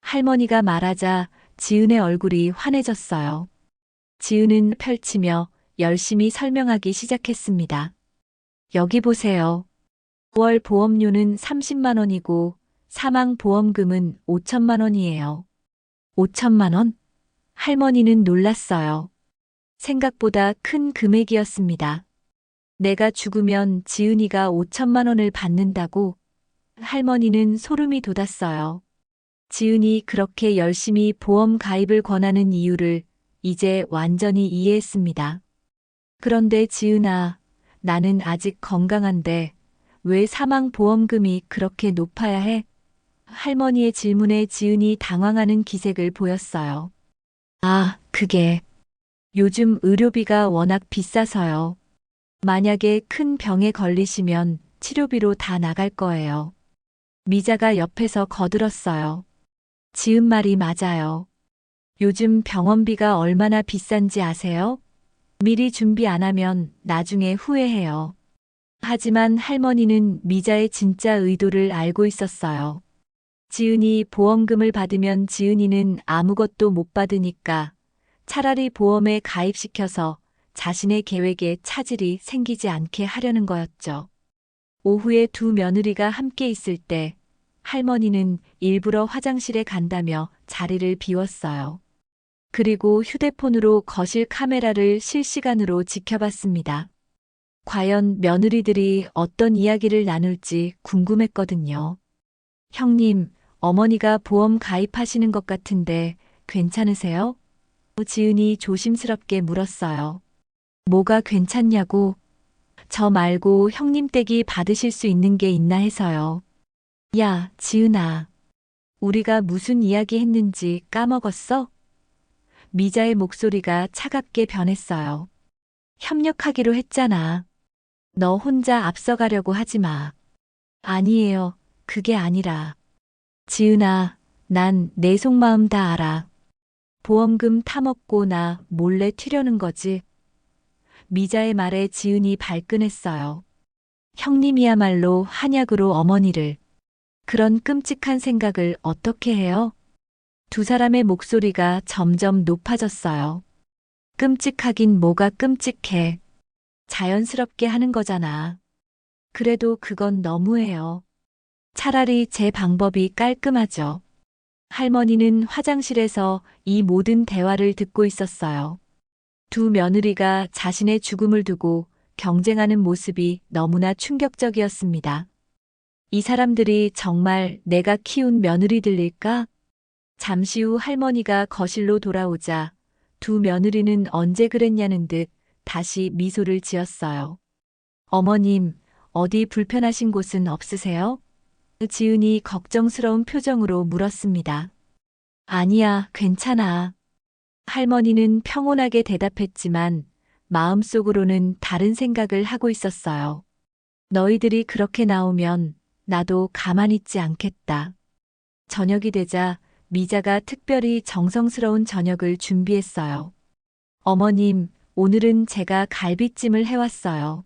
할머니가 말하자 지은의 얼굴이 환해졌어요. 지은은 펼치며 열심히 설명하기 시작했습니다. 여기 보세요. 5월 보험료는 30만 원이고 사망 보험금은 5천만 원이에요. 5천만 원? 할머니는 놀랐어요. 생각보다 큰 금액이었습니다. 내가 죽으면 지은이가 5천만 원을 받는다고? 할머니는 소름이 돋았어요. 지은이 그렇게 열심히 보험 가입을 권하는 이유를 이제 완전히 이해했습니다. 그런데 지은아, 나는 아직 건강한데 왜 사망 보험금이 그렇게 높아야 해? 할머니의 질문에 지은이 당황하는 기색을 보였어요. 아, 그게 요즘 의료비가 워낙 비싸서요. 만약에 큰 병에 걸리시면 치료비로 다 나갈 거예요. 미자가 옆에서 거들었어요. 지은 말이 맞아요. 요즘 병원비가 얼마나 비싼지 아세요? 미리 준비 안 하면 나중에 후회해요. 하지만 할머니는 미자의 진짜 의도를 알고 있었어요. 지은이 보험금을 받으면 지은이는 아무것도 못 받으니까 차라리 보험에 가입시켜서 자신의 계획에 차질이 생기지 않게 하려는 거였죠. 오후에 두 며느리가 함께 있을 때 할머니는 일부러 화장실에 간다며 자리를 비웠어요. 그리고 휴대폰으로 거실 카메라를 실시간으로 지켜봤습니다. 과연 며느리들이 어떤 이야기를 나눌지 궁금했거든요. 형님, 어머니가 보험 가입하시는 것 같은데 괜찮으세요? 지은이 조심스럽게 물었어요. 뭐가 괜찮냐고? 저 말고 형님 댁이 받으실 수 있는 게 있나 해서요. 야, 지은아. 우리가 무슨 이야기 했는지 까먹었어? 미자의 목소리가 차갑게 변했어요. 협력하기로 했잖아. 너 혼자 앞서가려고 하지 마. 아니에요. 그게 아니라. 지은아, 난 내 속마음 다 알아. 보험금 타먹고 나 몰래 튀려는 거지. 미자의 말에 지은이 발끈했어요. 형님이야말로 한약으로 어머니를. 그런 끔찍한 생각을 어떻게 해요? 두 사람의 목소리가 점점 높아졌어요. 끔찍하긴 뭐가 끔찍해. 자연스럽게 하는 거잖아. 그래도 그건 너무해요. 차라리 제 방법이 깔끔하죠. 할머니는 화장실에서 이 모든 대화를 듣고 있었어요. 두 며느리가 자신의 죽음을 두고 경쟁하는 모습이 너무나 충격적이었습니다. 이 사람들이 정말 내가 키운 며느리들일까? 잠시 후 할머니가 거실로 돌아오자 두 며느리는 언제 그랬냐는 듯 다시 미소를 지었어요. 어머님, 어디 불편하신 곳은 없으세요? 지은이 걱정스러운 표정으로 물었습니다. 아니야, 괜찮아. 할머니는 평온하게 대답했지만 마음속으로는 다른 생각을 하고 있었어요. 너희들이 그렇게 나오면 나도 가만히 있지 않겠다. 저녁이 되자 미자가 특별히 정성스러운 저녁을 준비했어요. 어머님, 오늘은 제가 갈비찜을 해왔어요.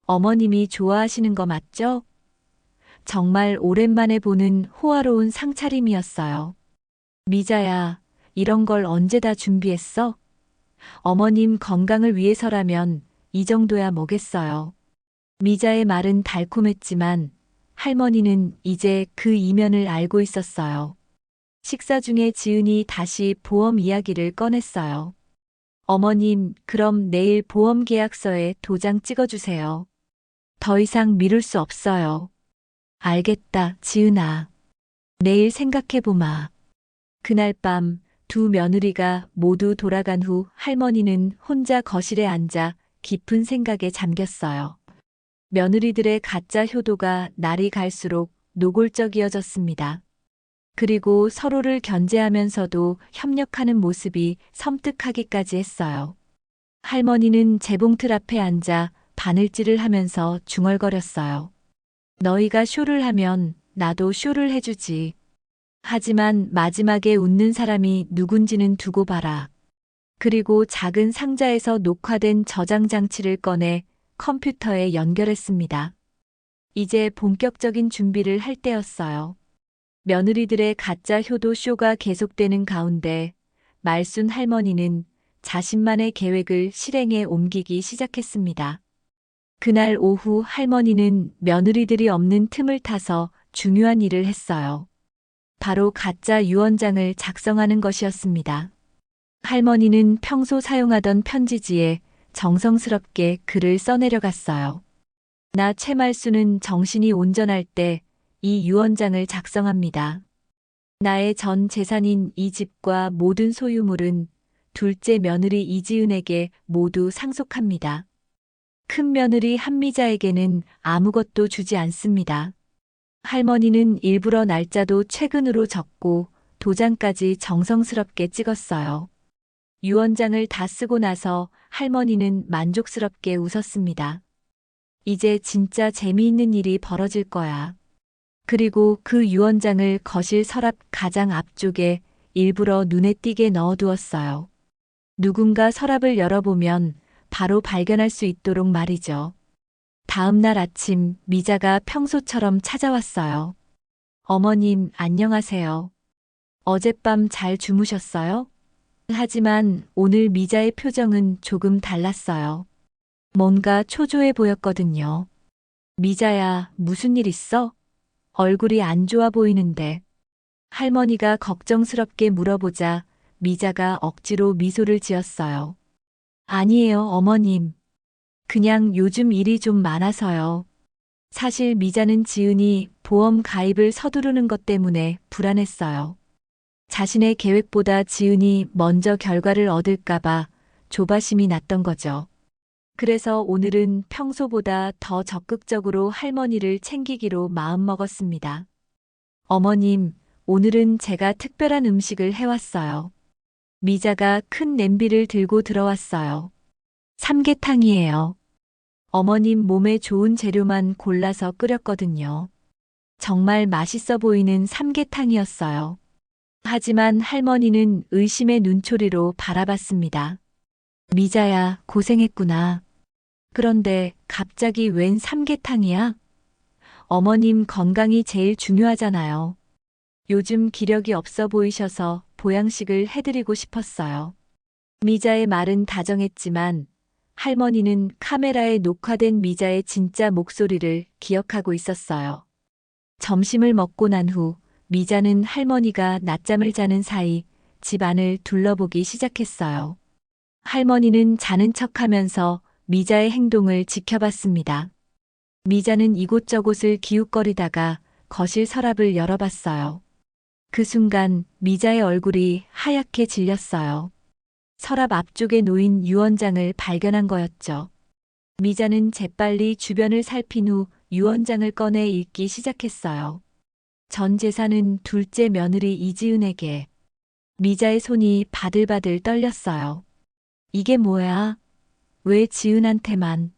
어머님이 좋아하시는 거 맞죠? 정말 오랜만에 보는 호화로운 상차림이었어요. 미자야, 이런 걸 언제 다 준비했어? 어머님 건강을 위해서라면 이 정도야 뭐겠어요. 미자의 말은 달콤했지만 할머니는 이제 그 이면을 알고 있었어요. 식사 중에 지은이 다시 보험 이야기를 꺼냈어요. 어머님, 그럼 내일 보험 계약서에 도장 찍어주세요. 더 이상 미룰 수 없어요. 알겠다, 지은아. 내일 생각해보마. 그날 밤 두 며느리가 모두 돌아간 후 할머니는 혼자 거실에 앉아 깊은 생각에 잠겼어요. 며느리들의 가짜 효도가 날이 갈수록 노골적이어졌습니다. 그리고 서로를 견제하면서도 협력하는 모습이 섬뜩하기까지 했어요. 할머니는 재봉틀 앞에 앉아 바늘질을 하면서 중얼거렸어요. 너희가 쇼를 하면 나도 쇼를 해주지. 하지만 마지막에 웃는 사람이 누군지는 두고 봐라. 그리고 작은 상자에서 녹화된 저장 장치를 꺼내 컴퓨터에 연결했습니다. 이제 본격적인 준비를 할 때였어요. 며느리들의 가짜 효도 쇼가 계속되는 가운데 말순 할머니는 자신만의 계획을 실행에 옮기기 시작했습니다. 그날 오후 할머니는 며느리들이 없는 틈을 타서 중요한 일을 했어요. 바로 가짜 유언장을 작성하는 것이었습니다. 할머니는 평소 사용하던 편지지에 정성스럽게 글을 써내려갔어요. 나 최말수는 정신이 온전할 때 이 유언장을 작성합니다. 나의 전 재산인 이 집과 모든 소유물은 둘째 며느리 이지은에게 모두 상속합니다. 큰 며느리 한미자에게는 아무것도 주지 않습니다. 할머니는 일부러 날짜도 최근으로 적고 도장까지 정성스럽게 찍었어요. 유언장을 다 쓰고 나서 할머니는 만족스럽게 웃었습니다. 이제 진짜 재미있는 일이 벌어질 거야. 그리고 그 유언장을 거실 서랍 가장 앞쪽에 일부러 눈에 띄게 넣어두었어요. 누군가 서랍을 열어보면 바로 발견할 수 있도록 말이죠. 다음 날 아침 미자가 평소처럼 찾아왔어요. 어머님, 안녕하세요. 어젯밤 잘 주무셨어요? 하지만 오늘 미자의 표정은 조금 달랐어요. 뭔가 초조해 보였거든요. 미자야, 무슨 일 있어? 얼굴이 안 좋아 보이는데. 할머니가 걱정스럽게 물어보자 미자가 억지로 미소를 지었어요. 아니에요, 어머님. 그냥 요즘 일이 좀 많아서요. 사실 미자는 지은이 보험 가입을 서두르는 것 때문에 불안했어요. 자신의 계획보다 지은이 먼저 결과를 얻을까봐 조바심이 났던 거죠. 그래서 오늘은 평소보다 더 적극적으로 할머니를 챙기기로 마음먹었습니다. 어머님, 오늘은 제가 특별한 음식을 해왔어요. 미자가 큰 냄비를 들고 들어왔어요. 삼계탕이에요. 어머님 몸에 좋은 재료만 골라서 끓였거든요. 정말 맛있어 보이는 삼계탕이었어요. 하지만 할머니는 의심의 눈초리로 바라봤습니다. 미자야, 고생했구나. 그런데 갑자기 웬 삼계탕이야? 어머님 건강이 제일 중요하잖아요. 요즘 기력이 없어 보이셔서 보양식을 해드리고 싶었어요. 미자의 말은 다정했지만 할머니는 카메라에 녹화된 미자의 진짜 목소리를 기억하고 있었어요. 점심을 먹고 난 후 미자는 할머니가 낮잠을 자는 사이 집 안을 둘러보기 시작했어요. 할머니는 자는 척하면서 미자의 행동을 지켜봤습니다. 미자는 이곳저곳을 기웃거리다가 거실 서랍을 열어봤어요. 그 순간 미자의 얼굴이 하얗게 질렸어요. 서랍 앞쪽에 놓인 유언장을 발견한 거였죠. 미자는 재빨리 주변을 살핀 후 유언장을 꺼내 읽기 시작했어요. 전 재산은 둘째 며느리 이지은에게. 미자의 손이 바들바들 떨렸어요. 이게 뭐야? 왜 지은한테만?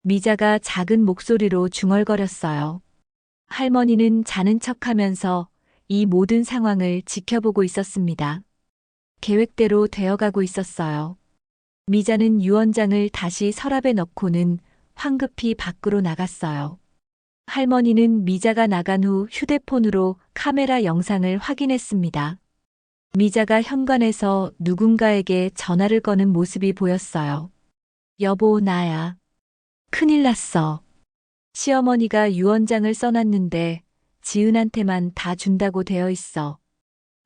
미자가 작은 목소리로 중얼거렸어요. 할머니는 자는 척하면서 이 모든 상황을 지켜보고 있었습니다. 계획대로 되어가고 있었어요. 미자는 유언장을 다시 서랍에 넣고는 황급히 밖으로 나갔어요. 할머니는 미자가 나간 후 휴대폰으로 카메라 영상을 확인했습니다. 미자가 현관에서 누군가에게 전화를 거는 모습이 보였어요. 여보, 나야. 큰일 났어. 시어머니가 유언장을 써놨는데 지은한테만 다 준다고 되어 있어.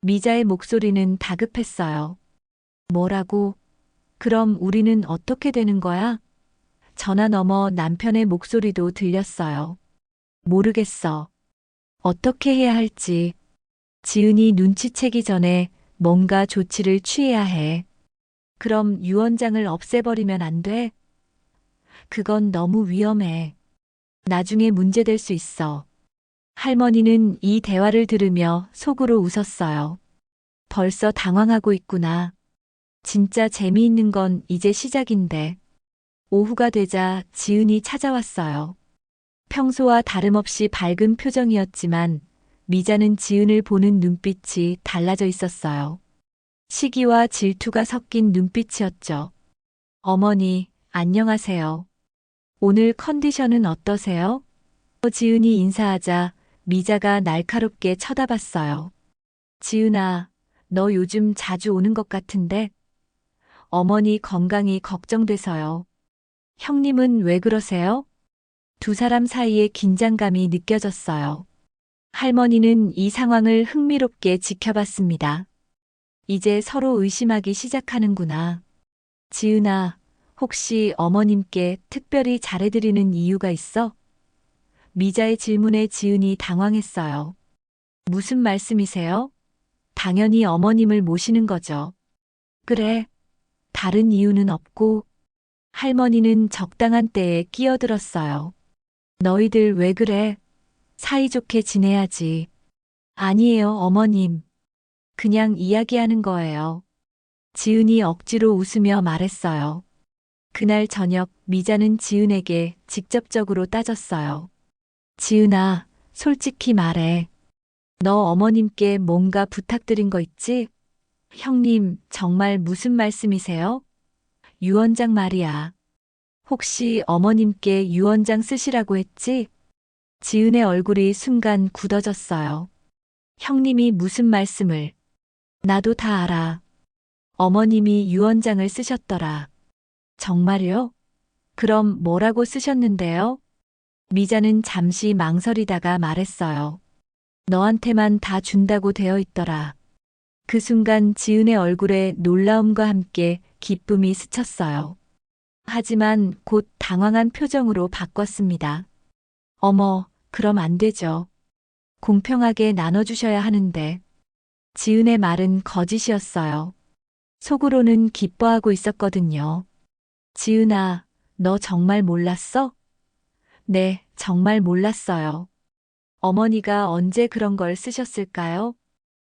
미자의 목소리는 다급했어요. 뭐라고? 그럼 우리는 어떻게 되는 거야? 전화 너머 남편의 목소리도 들렸어요. 모르겠어. 어떻게 해야 할지. 지은이 눈치채기 전에 뭔가 조치를 취해야 해. 그럼 유언장을 없애버리면 안 돼? 그건 너무 위험해. 나중에 문제될 수 있어. 할머니는 이 대화를 들으며 속으로 웃었어요. 벌써 당황하고 있구나. 진짜 재미있는 건 이제 시작인데. 오후가 되자 지은이 찾아왔어요. 평소와 다름없이 밝은 표정이었지만 미자는 지은을 보는 눈빛이 달라져 있었어요. 시기와 질투가 섞인 눈빛이었죠. 어머니, 안녕하세요. 오늘 컨디션은 어떠세요? 지은이 인사하자 미자가 날카롭게 쳐다봤어요. 지은아, 너 요즘 자주 오는 것 같은데? 어머니 건강이 걱정돼서요. 형님은 왜 그러세요? 두 사람 사이에 긴장감이 느껴졌어요. 할머니는 이 상황을 흥미롭게 지켜봤습니다. 이제 서로 의심하기 시작하는구나. 지은아, 혹시 어머님께 특별히 잘해드리는 이유가 있어? 미자의 질문에 지은이 당황했어요. 무슨 말씀이세요? 당연히 어머님을 모시는 거죠. 그래, 다른 이유는 없고. 할머니는 적당한 때에 끼어들었어요. 너희들 왜 그래? 사이좋게 지내야지. 아니에요, 어머님. 그냥 이야기하는 거예요. 지은이 억지로 웃으며 말했어요. 그날 저녁 미자는 지은에게 직접적으로 따졌어요. 지은아, 솔직히 말해. 너 어머님께 뭔가 부탁드린 거 있지? 형님, 정말 무슨 말씀이세요? 유언장 말이야. 혹시 어머님께 유언장 쓰시라고 했지? 지은의 얼굴이 순간 굳어졌어요. 형님이 무슨 말씀을? 나도 다 알아. 어머님이 유언장을 쓰셨더라. 정말요? 그럼 뭐라고 쓰셨는데요? 미자는 잠시 망설이다가 말했어요. 너한테만 다 준다고 되어 있더라. 그 순간 지은의 얼굴에 놀라움과 함께 기쁨이 스쳤어요. 하지만 곧 당황한 표정으로 바꿨습니다. 어머, 그럼 안 되죠. 공평하게 나눠주셔야 하는데. 지은의 말은 거짓이었어요. 속으로는 기뻐하고 있었거든요. 지은아, 너 정말 몰랐어? 네, 정말 몰랐어요. 어머니가 언제 그런 걸 쓰셨을까요?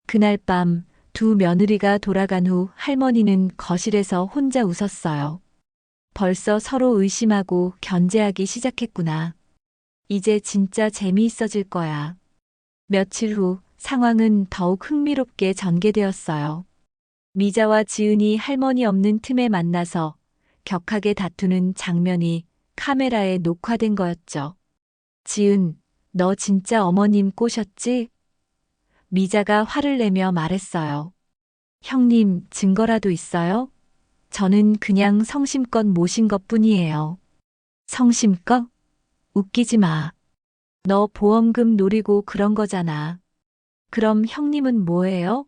그날 밤 두 며느리가 돌아간 후 할머니는 거실에서 혼자 웃었어요. 벌써 서로 의심하고 견제하기 시작했구나. 이제 진짜 재미있어질 거야. 며칠 후 상황은 더욱 흥미롭게 전개되었어요. 미자와 지은이 할머니 없는 틈에 만나서 격하게 다투는 장면이 카메라에 녹화된 거였죠. 지은, 너 진짜 어머님 꼬셨지? 미자가 화를 내며 말했어요. 형님, 증거라도 있어요? 저는 그냥 성심껏 모신 것뿐이에요. 성심껏? 웃기지 마. 너 보험금 노리고 그런 거잖아. 그럼 형님은 뭐예요?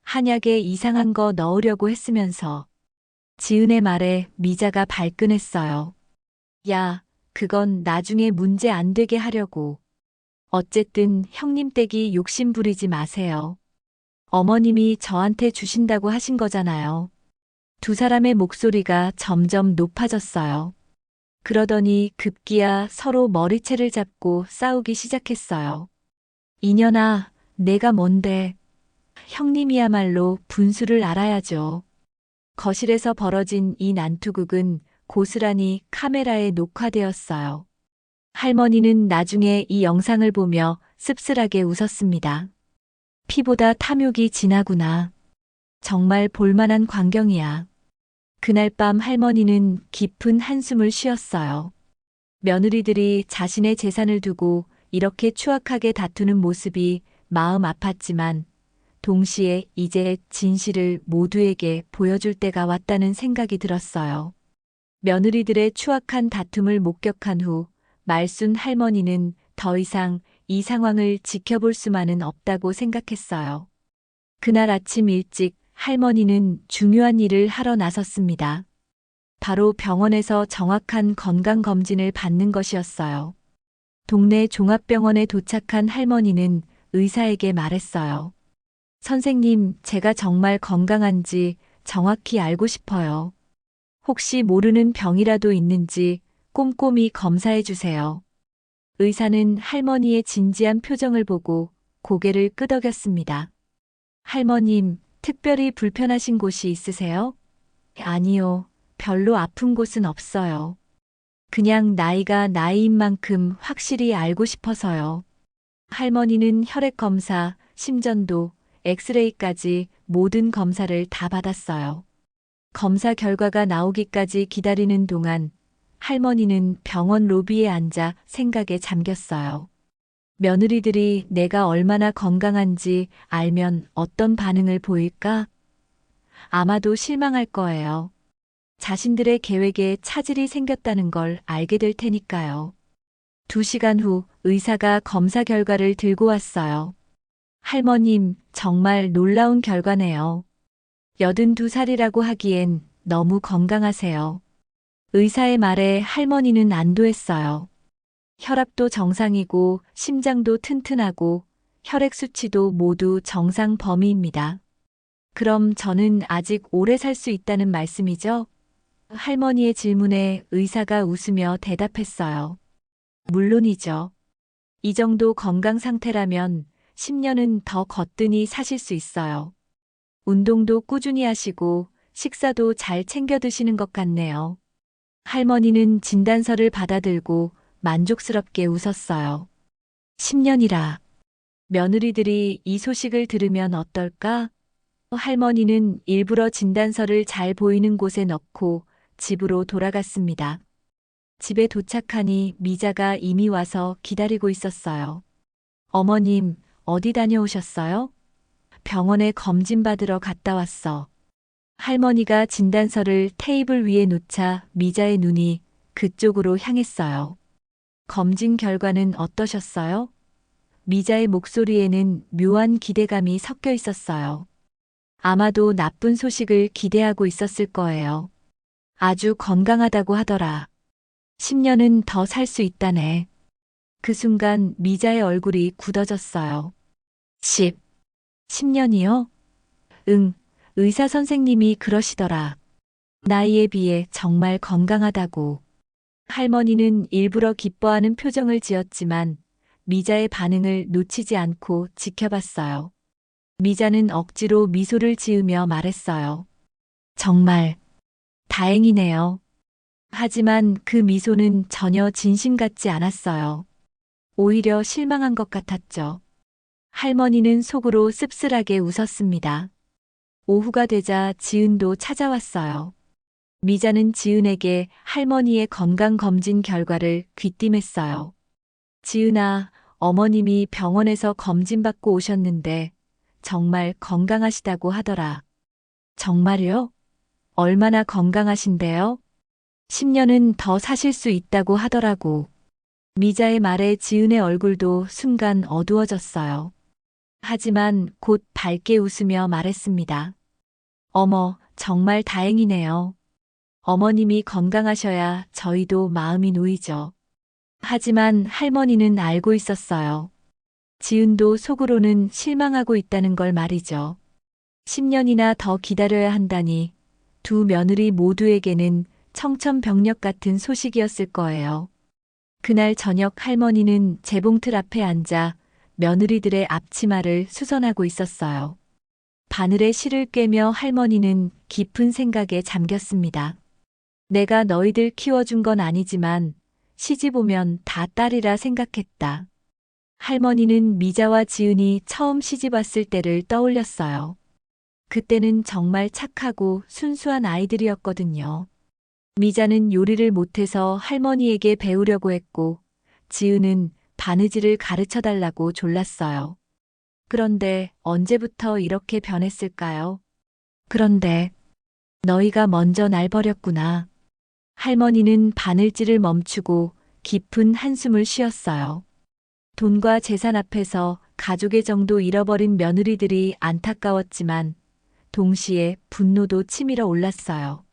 한약에 이상한 거 넣으려고 했으면서. 지은의 말에 미자가 발끈했어요. 야, 그건 나중에 문제 안 되게 하려고. 어쨌든 형님 댁이 욕심 부리지 마세요. 어머님이 저한테 주신다고 하신 거잖아요. 두 사람의 목소리가 점점 높아졌어요. 그러더니 급기야 서로 머리채를 잡고 싸우기 시작했어요. 이년아, 내가 뭔데? 형님이야말로 분수를 알아야죠. 거실에서 벌어진 이 난투극은 고스란히 카메라에 녹화되었어요. 할머니는 나중에 이 영상을 보며 씁쓸하게 웃었습니다. 피보다 탐욕이 진하구나. 정말 볼만한 광경이야. 그날 밤 할머니는 깊은 한숨을 쉬었어요. 며느리들이 자신의 재산을 두고 이렇게 추악하게 다투는 모습이 마음 아팠지만 동시에 이제 진실을 모두에게 보여줄 때가 왔다는 생각이 들었어요. 며느리들의 추악한 다툼을 목격한 후 말순 할머니는 더 이상 이 상황을 지켜볼 수만은 없다고 생각했어요. 그날 아침 일찍 할머니는 중요한 일을 하러 나섰습니다. 바로 병원에서 정확한 건강검진을 받는 것이었어요. 동네 종합병원에 도착한 할머니는 의사에게 말했어요. 선생님, 제가 정말 건강한지 정확히 알고 싶어요. 혹시 모르는 병이라도 있는지 꼼꼼히 검사해 주세요. 의사는 할머니의 진지한 표정을 보고 고개를 끄덕였습니다. 할머님, 특별히 불편하신 곳이 있으세요? 아니요, 별로 아픈 곳은 없어요. 그냥 나이가 나이인 만큼 확실히 알고 싶어서요. 할머니는 혈액 검사, 심전도, 엑스레이까지 모든 검사를 다 받았어요. 검사 결과가 나오기까지 기다리는 동안 할머니는 병원 로비에 앉아 생각에 잠겼어요. 며느리들이 내가 얼마나 건강한지 알면 어떤 반응을 보일까? 아마도 실망할 거예요. 자신들의 계획에 차질이 생겼다는 걸 알게 될 테니까요. 2시간 후 의사가 검사 결과를 들고 왔어요. 할머님, 정말 놀라운 결과네요. 82살이라고 하기엔 너무 건강하세요. 의사의 말에 할머니는 안도했어요. 혈압도 정상이고 심장도 튼튼하고 혈액 수치도 모두 정상 범위입니다. 그럼 저는 아직 오래 살 수 있다는 말씀이죠? 할머니의 질문에 의사가 웃으며 대답했어요. 물론이죠. 이 정도 건강 상태라면 10년은 더 거뜬히 사실 수 있어요. 운동도 꾸준히 하시고 식사도 잘 챙겨 드시는 것 같네요. 할머니는 진단서를 받아들고 만족스럽게 웃었어요. 10년이라. 며느리들이 이 소식을 들으면 어떨까? 할머니는 일부러 진단서를 잘 보이는 곳에 넣고 집으로 돌아갔습니다. 집에 도착하니 미자가 이미 와서 기다리고 있었어요. 어머님, 어디 다녀오셨어요? 병원에 검진 받으러 갔다 왔어. 할머니가 진단서를 테이블 위에 놓자 미자의 눈이 그쪽으로 향했어요. 검진 결과는 어떠셨어요? 미자의 목소리에는 묘한 기대감이 섞여 있었어요. 아마도 나쁜 소식을 기대하고 있었을 거예요. 아주 건강하다고 하더라. 10년은 더 살 수 있다네. 그 순간 미자의 얼굴이 굳어졌어요. 10년이요? 응, 의사 선생님이 그러시더라. 나이에 비해 정말 건강하다고. 할머니는 일부러 기뻐하는 표정을 지었지만 미자의 반응을 놓치지 않고 지켜봤어요. 미자는 억지로 미소를 지으며 말했어요. 정말 다행이네요. 하지만 그 미소는 전혀 진심 같지 않았어요. 오히려 실망한 것 같았죠. 할머니는 속으로 씁쓸하게 웃었습니다. 오후가 되자 지은도 찾아왔어요. 미자는 지은에게 할머니의 건강검진 결과를 귀띔했어요. 지은아, 어머님이 병원에서 검진받고 오셨는데 정말 건강하시다고 하더라. 정말요? 얼마나 건강하신데요? 10년은 더 사실 수 있다고 하더라고. 미자의 말에 지은의 얼굴도 순간 어두워졌어요. 하지만 곧 밝게 웃으며 말했습니다. 어머, 정말 다행이네요. 어머님이 건강하셔야 저희도 마음이 놓이죠. 하지만 할머니는 알고 있었어요. 지은도 속으로는 실망하고 있다는 걸 말이죠. 10년이나 더 기다려야 한다니 두 며느리 모두에게는 청천벽력 같은 소식이었을 거예요. 그날 저녁 할머니는 재봉틀 앞에 앉아 며느리들의 앞치마를 수선하고 있었어요. 바늘에 실을 꿰며 할머니는 깊은 생각에 잠겼습니다. 내가 너희들 키워준 건 아니지만 시집 오면 다 딸이라 생각했다. 할머니는 미자와 지은이 처음 시집 왔을 때를 떠올렸어요. 그때는 정말 착하고 순수한 아이들이었거든요. 미자는 요리를 못해서 할머니에게 배우려고 했고, 지은은 바느질을 가르쳐 달라고 졸랐어요. 그런데 언제부터 이렇게 변했을까요? 그런데 너희가 먼저 날 버렸구나. 할머니는 바늘질을 멈추고 깊은 한숨을 쉬었어요. 돈과 재산 앞에서 가족의 정도 잃어버린 며느리들이 안타까웠지만 동시에 분노도 치밀어 올랐어요.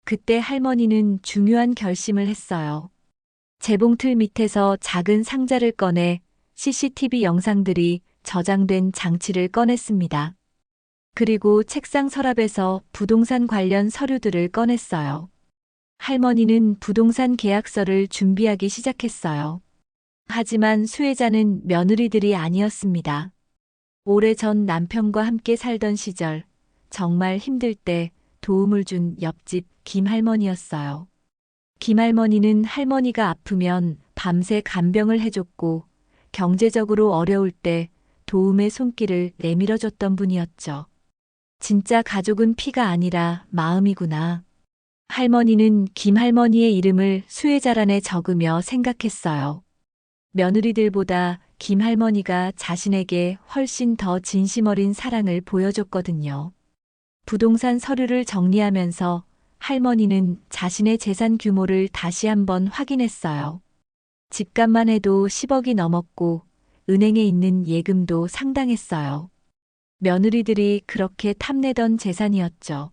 그때 할머니는 중요한 결심을 했어요. 재봉틀 밑에서 작은 상자를 꺼내 CCTV 영상들이 저장된 장치를 꺼냈습니다. 그리고 책상 서랍에서 부동산 관련 서류들을 꺼냈어요. 할머니는 부동산 계약서를 준비하기 시작했어요. 하지만 수혜자는 며느리들이 아니었습니다. 오래전 남편과 함께 살던 시절, 정말 힘들 때 도움을 준 옆집 김할머니였어요. 김할머니는 할머니가 아프면 밤새 간병을 해줬고 경제적으로 어려울 때 도움의 손길을 내밀어줬던 분이었죠. 진짜 가족은 피가 아니라 마음이구나. 할머니는 김할머니의 이름을 수혜자란에 적으며 생각했어요. 며느리들보다 김할머니가 자신에게 훨씬 더 진심 어린 사랑을 보여줬거든요. 부동산 서류를 정리하면서 할머니는 자신의 재산 규모를 다시 한번 확인했어요. 집값만 해도 10억이 넘었고 은행에 있는 예금도 상당했어요. 며느리들이 그렇게 탐내던 재산이었죠.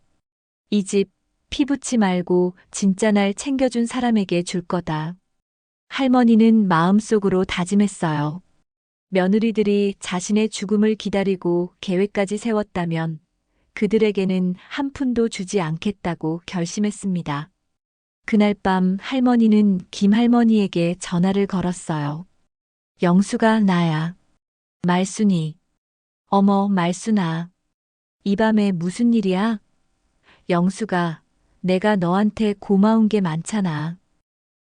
이 집 피붙이 말고 진짜 날 챙겨준 사람에게 줄 거다. 할머니는 마음속으로 다짐했어요. 며느리들이 자신의 죽음을 기다리고 계획까지 세웠다면 그들에게는 한 푼도 주지 않겠다고 결심했습니다. 그날 밤 할머니는 김할머니에게 전화를 걸었어요. 영수가 나야. 말순이. 어머, 말순아. 이 밤에 무슨 일이야? 영수가, 내가 너한테 고마운 게 많잖아.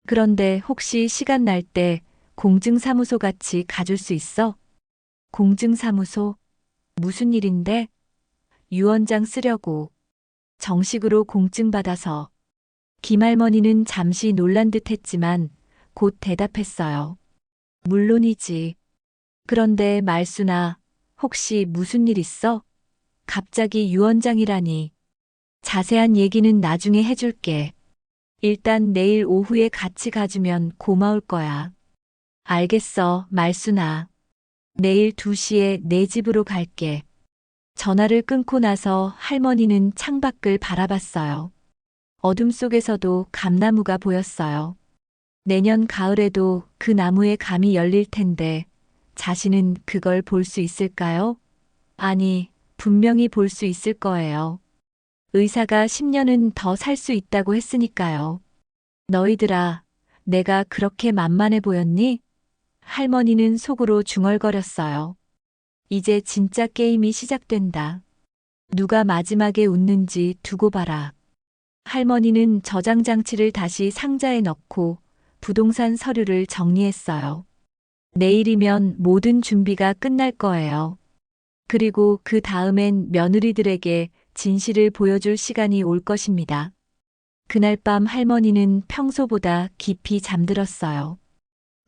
그런데 혹시 시간 날 때 공증사무소 같이 가줄 수 있어? 공증사무소? 무슨 일인데? 유언장 쓰려고. 정식으로 공증 받아서. 김할머니는 잠시 놀란 듯 했지만 곧 대답했어요. 물론이지. 그런데 말순아, 혹시 무슨 일 있어? 갑자기 유언장이라니. 자세한 얘기는 나중에 해줄게. 일단 내일 오후에 같이 가주면 고마울 거야. 알겠어, 말순아. 내일 2시에 내 집으로 갈게. 전화를 끊고 나서 할머니는 창밖을 바라봤어요. 어둠 속에서도 감나무가 보였어요. 내년 가을에도 그 나무에 감이 열릴 텐데 자신은 그걸 볼 수 있을까요? 아니, 분명히 볼 수 있을 거예요. 의사가 10년은 더 살 수 있다고 했으니까요. 너희들아, 내가 그렇게 만만해 보였니? 할머니는 속으로 중얼거렸어요. 이제 진짜 게임이 시작된다. 누가 마지막에 웃는지 두고 봐라. 할머니는 저장 장치를 다시 상자에 넣고 부동산 서류를 정리했어요. 내일이면 모든 준비가 끝날 거예요. 그리고 그 다음엔 며느리들에게 진실을 보여줄 시간이 올 것입니다. 그날 밤 할머니는 평소보다 깊이 잠들었어요.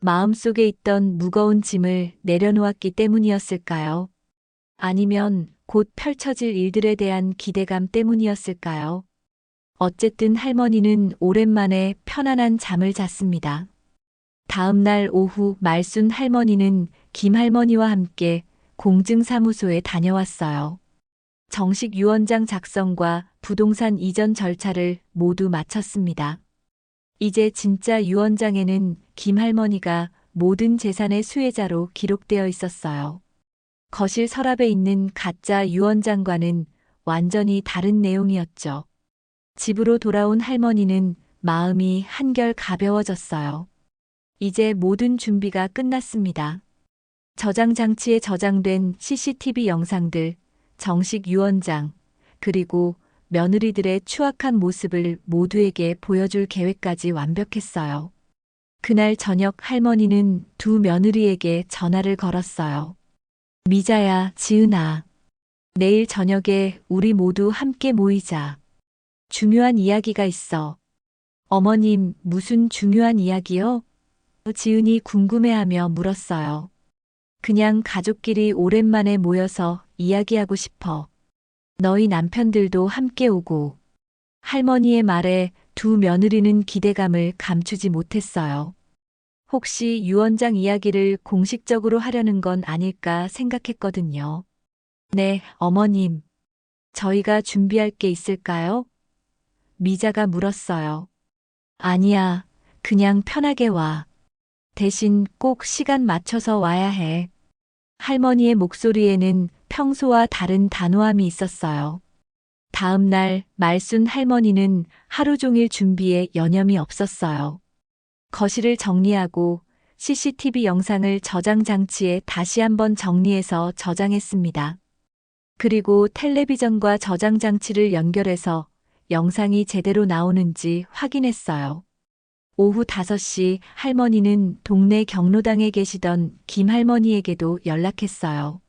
마음속에 있던 무거운 짐을 내려놓았기 때문이었을까요? 아니면 곧 펼쳐질 일들에 대한 기대감 때문이었을까요? 어쨌든 할머니는 오랜만에 편안한 잠을 잤습니다. 다음 날 오후 말순 할머니는 김할머니와 함께 공증사무소에 다녀왔어요. 정식 유언장 작성과 부동산 이전 절차를 모두 마쳤습니다. 이제 진짜 유언장에는 김할머니가 모든 재산의 수혜자로 기록되어 있었어요. 거실 서랍에 있는 가짜 유언장과는 완전히 다른 내용이었죠. 집으로 돌아온 할머니는 마음이 한결 가벼워졌어요. 이제 모든 준비가 끝났습니다. 저장 장치에 저장된 CCTV 영상들, 정식 유언장, 그리고 며느리들의 추악한 모습을 모두에게 보여줄 계획까지 완벽했어요. 그날 저녁 할머니는 두 며느리에게 전화를 걸었어요. 미자야, 지은아. 내일 저녁에 우리 모두 함께 모이자. 중요한 이야기가 있어. 어머님, 무슨 중요한 이야기요? 지은이 궁금해하며 물었어요. 그냥 가족끼리 오랜만에 모여서 이야기하고 싶어. 너희 남편들도 함께 오고. 할머니의 말에 두 며느리는 기대감을 감추지 못했어요. 혹시 유언장 이야기를 공식적으로 하려는 건 아닐까 생각했거든요. 네, 어머님. 저희가 준비할 게 있을까요? 미자가 물었어요. 아니야, 그냥 편하게 와. 대신 꼭 시간 맞춰서 와야 해. 할머니의 목소리에는 평소와 다른 단호함이 있었어요. 다음 날 말순 할머니는 하루 종일 준비에 여념이 없었어요. 거실을 정리하고 CCTV 영상을 저장 장치에 다시 한번 정리해서 저장했습니다. 그리고 텔레비전과 저장 장치를 연결해서 영상이 제대로 나오는지 확인했어요. 오후 5시 할머니는 동네 경로당에 계시던 김할머니에게도 연락했어요.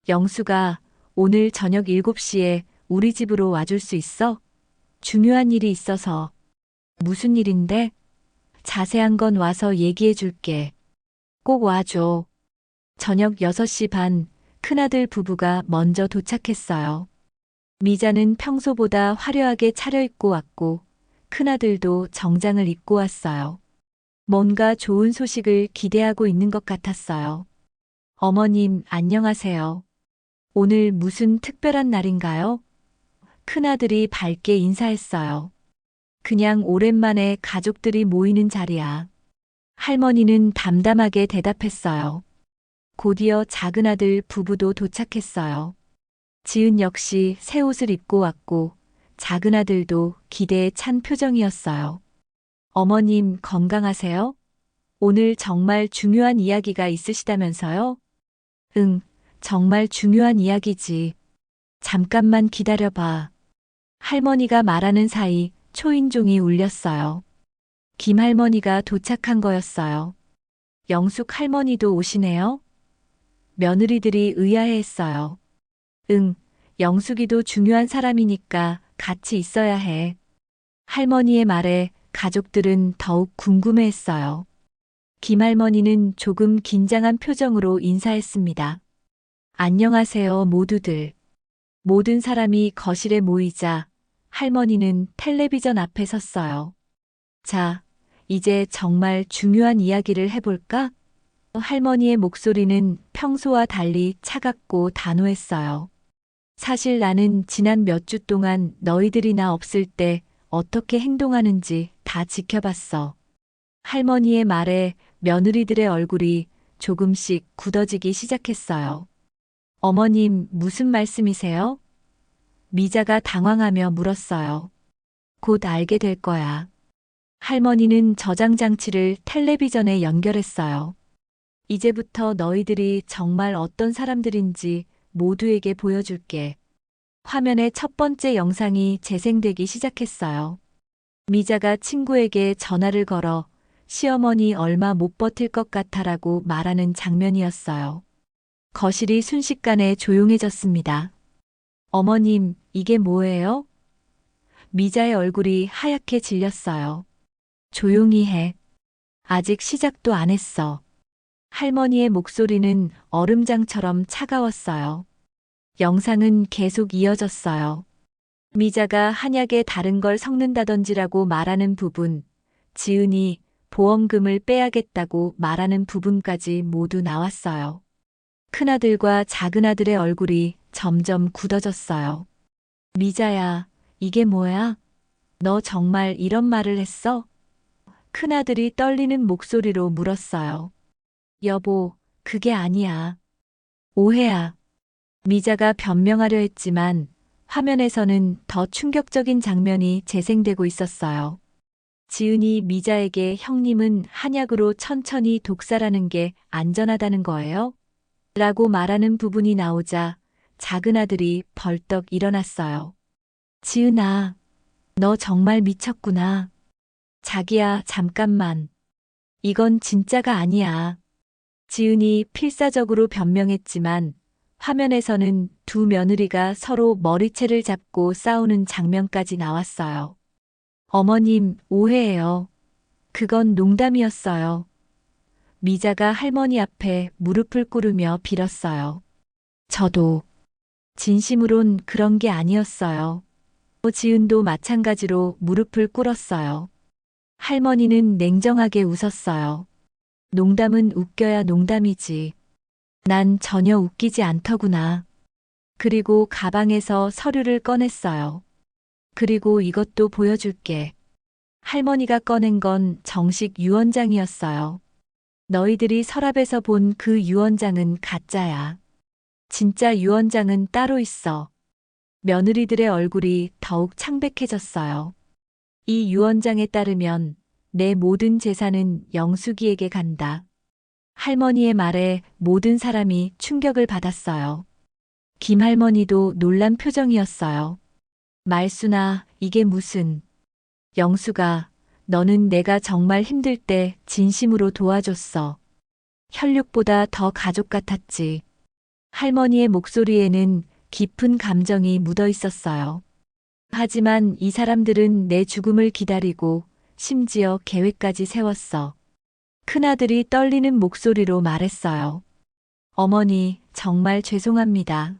영수가 오늘 저녁 7시에 우리 집으로 와줄 수 있어? 중요한 일이 있어서. 무슨 일인데? 자세한 건 와서 얘기해 줄게. 꼭 와줘. 저녁 6시 반, 큰아들 부부가 먼저 도착했어요. 미자는 평소보다 화려하게 차려입고 왔고, 큰아들도 정장을 입고 왔어요. 뭔가 좋은 소식을 기대하고 있는 것 같았어요. 어머님, 안녕하세요. 오늘 무슨 특별한 날인가요? 큰아들이 밝게 인사했어요. 그냥 오랜만에 가족들이 모이는 자리야. 할머니는 담담하게 대답했어요. 곧이어 작은아들 부부도 도착했어요. 지은 역시 새 옷을 입고 왔고 작은아들도 기대에 찬 표정이었어요. 어머님 건강하세요? 오늘 정말 중요한 이야기가 있으시다면서요? 응, 정말 중요한 이야기지. 잠깐만 기다려봐. 할머니가 말하는 사이 초인종이 울렸어요. 김할머니가 도착한 거였어요. 영숙 할머니도 오시네요? 며느리들이 의아해했어요. 응, 영숙이도 중요한 사람이니까 같이 있어야 해. 할머니의 말에 가족들은 더욱 궁금해했어요. 김할머니는 조금 긴장한 표정으로 인사했습니다. 안녕하세요, 모두들. 모든 사람이 거실에 모이자 할머니는 텔레비전 앞에 섰어요. 자, 이제 정말 중요한 이야기를 해볼까? 할머니의 목소리는 평소와 달리 차갑고 단호했어요. 사실 나는 지난 몇 주 동안 너희들이 나 없을 때 어떻게 행동하는지 다 지켜봤어. 할머니의 말에 며느리들의 얼굴이 조금씩 굳어지기 시작했어요. 어머님, 무슨 말씀이세요? 미자가 당황하며 물었어요. 곧 알게 될 거야. 할머니는 저장 장치를 텔레비전에 연결했어요. 이제부터 너희들이 정말 어떤 사람들인지 모두에게 보여줄게. 화면의 첫 번째 영상이 재생되기 시작했어요. 미자가 친구에게 전화를 걸어 시어머니 얼마 못 버틸 것 같아라고 말하는 장면이었어요. 거실이 순식간에 조용해졌습니다. 어머님, 이게 뭐예요? 미자의 얼굴이 하얗게 질렸어요. 조용히 해. 아직 시작도 안 했어. 할머니의 목소리는 얼음장처럼 차가웠어요. 영상은 계속 이어졌어요. 미자가 한약에 다른 걸 섞는다던지라고 말하는 부분, 지은이 보험금을 빼야겠다고 말하는 부분까지 모두 나왔어요. 큰아들과 작은아들의 얼굴이 점점 굳어졌어요. 미자야, 이게 뭐야? 너 정말 이런 말을 했어? 큰아들이 떨리는 목소리로 물었어요. 여보, 그게 아니야. 오해야. 미자가 변명하려 했지만 화면에서는 더 충격적인 장면이 재생되고 있었어요. 지은이 미자에게 형님은 한약으로 천천히 독살하는 게 안전하다는 거예요? 라고 말하는 부분이 나오자 작은 아들이 벌떡 일어났어요. 지은아, 너 정말 미쳤구나. 자기야, 잠깐만. 이건 진짜가 아니야. 지은이 필사적으로 변명했지만 화면에서는 두 며느리가 서로 머리채를 잡고 싸우는 장면까지 나왔어요. 어머님, 오해예요. 그건 농담이었어요. 미자가 할머니 앞에 무릎을 꿇으며 빌었어요. 저도 진심으론 그런 게 아니었어요. 지은도 마찬가지로 무릎을 꿇었어요. 할머니는 냉정하게 웃었어요. 농담은 웃겨야 농담이지. 난 전혀 웃기지 않더구나. 그리고 가방에서 서류를 꺼냈어요. 그리고 이것도 보여줄게. 할머니가 꺼낸 건 정식 유언장이었어요. 너희들이 서랍에서 본 그 유언장은 가짜야. 진짜 유언장은 따로 있어. 며느리들의 얼굴이 더욱 창백해졌어요. 이 유언장에 따르면 내 모든 재산은 영숙이에게 간다. 할머니의 말에 모든 사람이 충격을 받았어요. 김할머니도 놀란 표정이었어요. 말순아, 이게 무슨... 영숙아, 너는 내가 정말 힘들 때 진심으로 도와줬어. 혈육보다 더 가족 같았지. 할머니의 목소리에는 깊은 감정이 묻어 있었어요. 하지만 이 사람들은 내 죽음을 기다리고 심지어 계획까지 세웠어. 큰아들이 떨리는 목소리로 말했어요. 어머니, 정말 죄송합니다.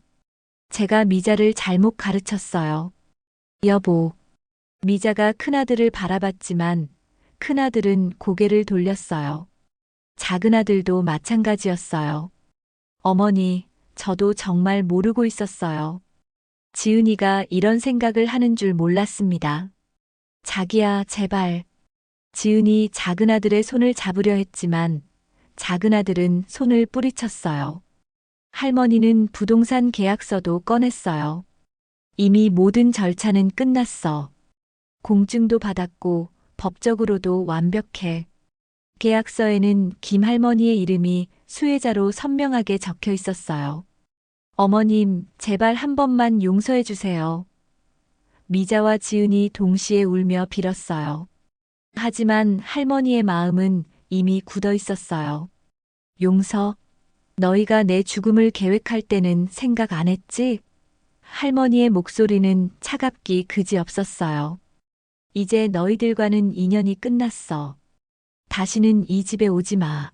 제가 미자를 잘못 가르쳤어요. 여보. 미자가 큰아들을 바라봤지만 큰아들은 고개를 돌렸어요. 작은아들도 마찬가지였어요. 어머니, 저도 정말 모르고 있었어요. 지은이가 이런 생각을 하는 줄 몰랐습니다. 자기야, 제발. 지은이 작은아들의 손을 잡으려 했지만 작은아들은 손을 뿌리쳤어요. 할머니는 부동산 계약서도 꺼냈어요. 이미 모든 절차는 끝났어. 공증도 받았고 법적으로도 완벽해. 계약서에는 김할머니의 이름이 수혜자로 선명하게 적혀 있었어요. 어머님, 제발 한 번만 용서해 주세요. 미자와 지은이 동시에 울며 빌었어요. 하지만 할머니의 마음은 이미 굳어 있었어요. 용서? 너희가 내 죽음을 계획할 때는 생각 안 했지? 할머니의 목소리는 차갑기 그지없었어요. 이제 너희들과는 인연이 끝났어. 다시는 이 집에 오지 마.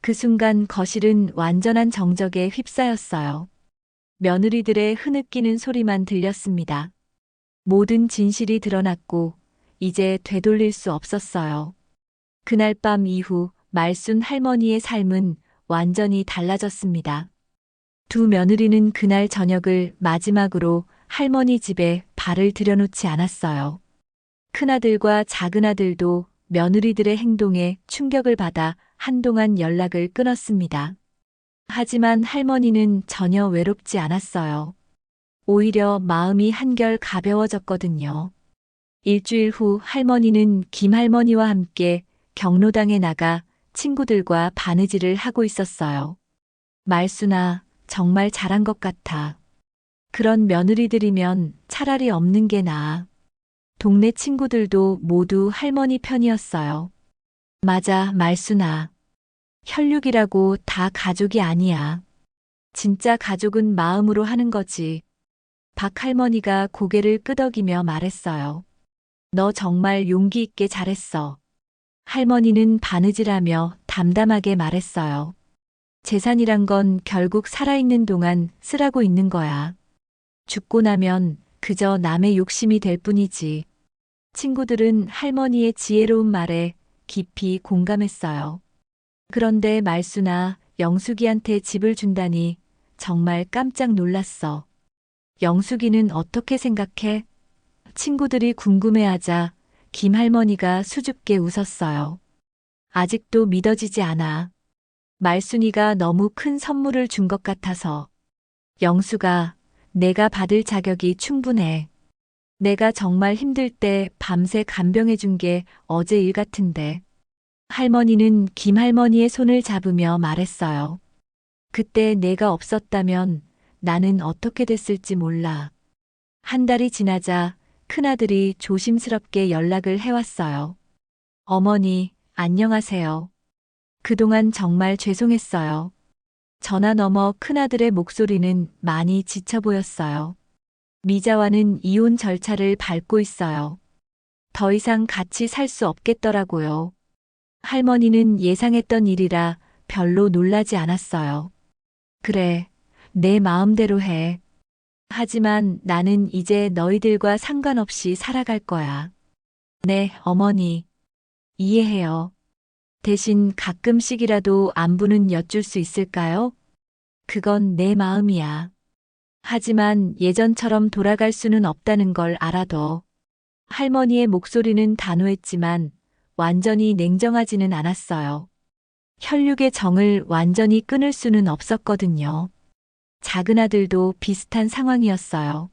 그 순간 거실은 완전한 정적에 휩싸였어요. 며느리들의 흐느끼는 소리만 들렸습니다. 모든 진실이 드러났고 이제 되돌릴 수 없었어요. 그날 밤 이후 말순 할머니의 삶은 완전히 달라졌습니다. 두 며느리는 그날 저녁을 마지막으로 할머니 집에 발을 들여놓지 않았어요. 큰아들과 작은아들도 며느리들의 행동에 충격을 받아 한동안 연락을 끊었습니다. 하지만 할머니는 전혀 외롭지 않았어요. 오히려 마음이 한결 가벼워졌거든요. 일주일 후 할머니는 김할머니와 함께 경로당에 나가 친구들과 바느질을 하고 있었어요. 말순아, 정말 잘한 것 같아. 그런 며느리들이면 차라리 없는 게 나아. 동네 친구들도 모두 할머니 편이었어요. 맞아, 말순아. 혈육이라고 다 가족이 아니야. 진짜 가족은 마음으로 하는 거지. 박 할머니가 고개를 끄덕이며 말했어요. 너 정말 용기 있게 잘했어. 할머니는 바느질하며 담담하게 말했어요. 재산이란 건 결국 살아있는 동안 쓰라고 있는 거야. 죽고 나면 그저 남의 욕심이 될 뿐이지. 친구들은 할머니의 지혜로운 말에 깊이 공감했어요. 그런데 말순아, 영숙이한테 집을 준다니 정말 깜짝 놀랐어. 영숙이는 어떻게 생각해? 친구들이 궁금해하자 김할머니가 수줍게 웃었어요. 아직도 믿어지지 않아. 말순이가 너무 큰 선물을 준 것 같아서. 영숙아, 내가 받을 자격이 충분해. 내가 정말 힘들 때 밤새 간병해 준 게 어제 일 같은데. 할머니는 김할머니의 손을 잡으며 말했어요. 그때 내가 없었다면 나는 어떻게 됐을지 몰라. 한 달이 지나자 큰아들이 조심스럽게 연락을 해왔어요. 어머니, 안녕하세요. 그동안 정말 죄송했어요. 전화 너머 큰아들의 목소리는 많이 지쳐 보였어요. 미자와는 이혼 절차를 밟고 있어요. 더 이상 같이 살 수 없겠더라고요. 할머니는 예상했던 일이라 별로 놀라지 않았어요. 그래, 내 마음대로 해. 하지만 나는 이제 너희들과 상관없이 살아갈 거야. 네, 어머니. 이해해요. 대신 가끔씩이라도 안부는 여쭐 수 있을까요? 그건 내 마음이야. 하지만 예전처럼 돌아갈 수는 없다는 걸 알아도. 할머니의 목소리는 단호했지만 완전히 냉정하지는 않았어요. 혈육의 정을 완전히 끊을 수는 없었거든요. 작은아들도 비슷한 상황이었어요.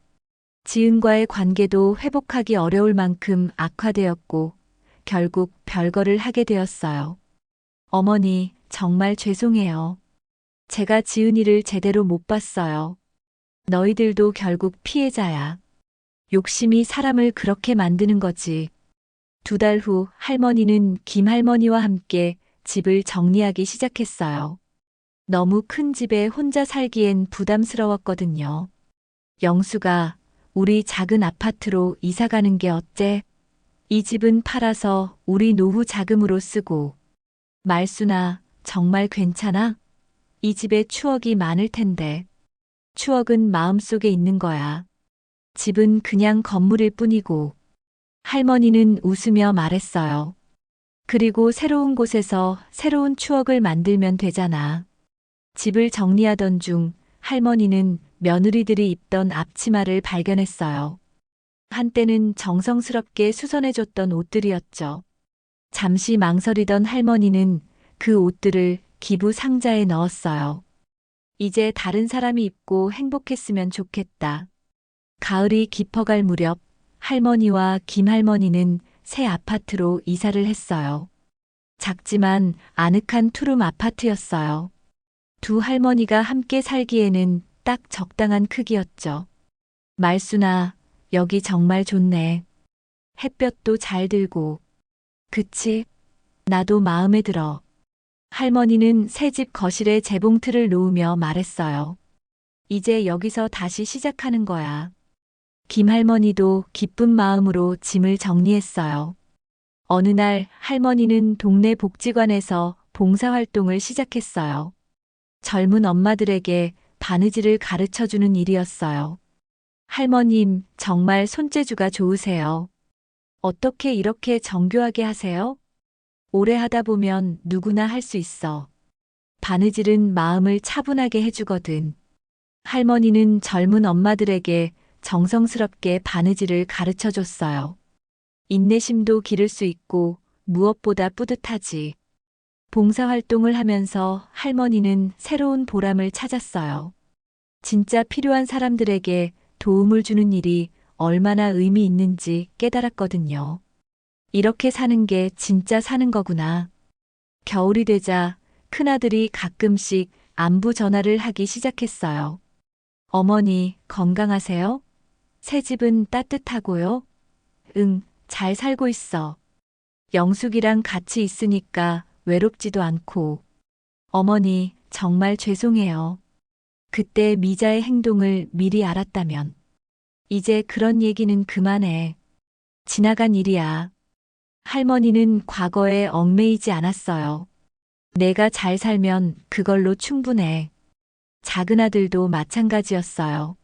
지은과의 관계도 회복하기 어려울 만큼 악화되었고 결국 별거를 하게 되었어요. 어머니, 정말 죄송해요. 제가 지은이를 제대로 못 봤어요. 너희들도 결국 피해자야. 욕심이 사람을 그렇게 만드는 거지. 2달 후 할머니는 김할머니와 함께 집을 정리하기 시작했어요. 너무 큰 집에 혼자 살기엔 부담스러웠거든요. 영수가 우리 작은 아파트로 이사 가는 게 어때? 이 집은 팔아서 우리 노후 자금으로 쓰고. 말순아, 정말 괜찮아? 이 집에 추억이 많을 텐데. 추억은 마음속에 있는 거야. 집은 그냥 건물일 뿐이고. 할머니는 웃으며 말했어요. 그리고 새로운 곳에서 새로운 추억을 만들면 되잖아. 집을 정리하던 중 할머니는 며느리들이 입던 앞치마를 발견했어요. 한때는 정성스럽게 수선해줬던 옷들이었죠. 잠시 망설이던 할머니는 그 옷들을 기부 상자에 넣었어요. 이제 다른 사람이 입고 행복했으면 좋겠다. 가을이 깊어갈 무렵 할머니와 김할머니는 새 아파트로 이사를 했어요. 작지만 아늑한 투룸 아파트였어요. 두 할머니가 함께 살기에는 딱 적당한 크기였죠. 말순아, 여기 정말 좋네. 햇볕도 잘 들고. 그치? 나도 마음에 들어. 할머니는 새집 거실에 재봉틀을 놓으며 말했어요. 이제 여기서 다시 시작하는 거야. 김할머니도 기쁜 마음으로 짐을 정리했어요. 어느 날 할머니는 동네 복지관에서 봉사활동을 시작했어요. 젊은 엄마들에게 바느질을 가르쳐주는 일이었어요. 할머님, 정말 손재주가 좋으세요. 어떻게 이렇게 정교하게 하세요? 오래 하다 보면 누구나 할 수 있어. 바느질은 마음을 차분하게 해주거든. 할머니는 젊은 엄마들에게 정성스럽게 바느질을 가르쳐 줬어요. 인내심도 기를 수 있고 무엇보다 뿌듯하지. 봉사활동을 하면서 할머니는 새로운 보람을 찾았어요. 진짜 필요한 사람들에게 도움을 주는 일이 얼마나 의미 있는지 깨달았거든요. 이렇게 사는 게 진짜 사는 거구나. 겨울이 되자 큰아들이 가끔씩 안부 전화를 하기 시작했어요. 어머니, 건강하세요? 새 집은 따뜻하고요? 응, 잘 살고 있어. 영숙이랑 같이 있으니까 외롭지도 않고. 어머니, 정말 죄송해요. 그때 미자의 행동을 미리 알았다면. 이제 그런 얘기는 그만해. 지나간 일이야. 할머니는 과거에 얽매이지 않았어요. 내가 잘 살면 그걸로 충분해. 작은 아들도 마찬가지였어요.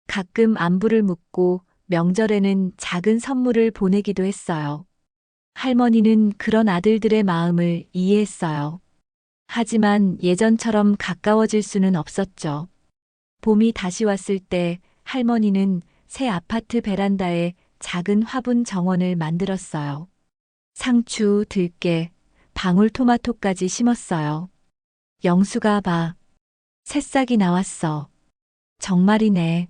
가끔 안부를 묻고 명절에는 작은 선물을 보내기도 했어요. 할머니는 그런 아들들의 마음을 이해했어요. 하지만 예전처럼 가까워질 수는 없었죠. 봄이 다시 왔을 때 할머니는 새 아파트 베란다에 작은 화분 정원을 만들었어요. 상추, 들깨, 방울토마토까지 심었어요. 영수가 봐. 새싹이 나왔어. 정말이네.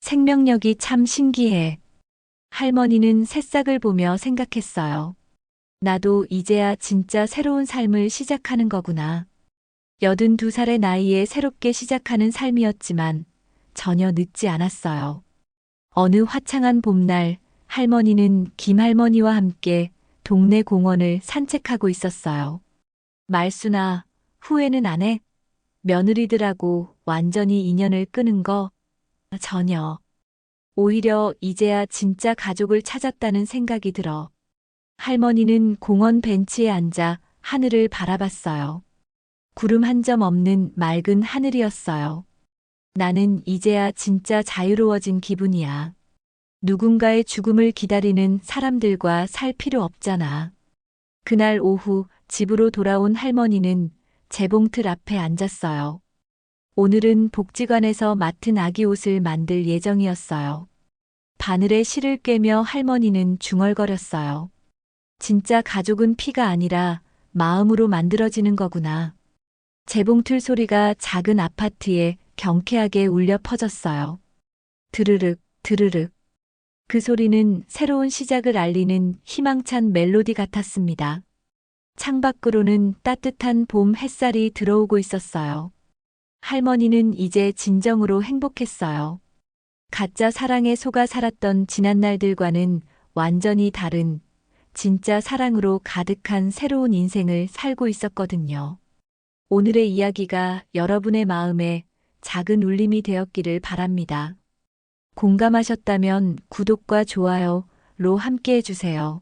생명력이 참 신기해. 할머니는 새싹을 보며 생각했어요. 나도 이제야 진짜 새로운 삶을 시작하는 거구나. 82살의 나이에 새롭게 시작하는 삶이었지만 전혀 늦지 않았어요. 어느 화창한 봄날 할머니는 김할머니와 함께 동네 공원을 산책하고 있었어요. 말순아, 후회는 안 해? 며느리들하고 완전히 인연을 끊은 거? 전혀. 오히려 이제야 진짜 가족을 찾았다는 생각이 들어. 할머니는 공원 벤치에 앉아 하늘을 바라봤어요. 구름 한 점 없는 맑은 하늘이었어요. 나는 이제야 진짜 자유로워진 기분이야. 누군가의 죽음을 기다리는 사람들과 살 필요 없잖아. 그날 오후 집으로 돌아온 할머니는 재봉틀 앞에 앉았어요. 오늘은 복지관에서 맡은 아기 옷을 만들 예정이었어요. 바늘에 실을 꿰며 할머니는 중얼거렸어요. 진짜 가족은 피가 아니라 마음으로 만들어지는 거구나. 재봉틀 소리가 작은 아파트에 경쾌하게 울려 퍼졌어요. 드르륵, 드르륵. 그 소리는 새로운 시작을 알리는 희망찬 멜로디 같았습니다. 창밖으로는 따뜻한 봄 햇살이 들어오고 있었어요. 할머니는 이제 진정으로 행복했어요. 가짜 사랑에 속아 살았던 지난 날들과는 완전히 다른 진짜 사랑으로 가득한 새로운 인생을 살고 있었거든요. 오늘의 이야기가 여러분의 마음에 작은 울림이 되었기를 바랍니다. 공감하셨다면 구독과 좋아요로 함께 해주세요.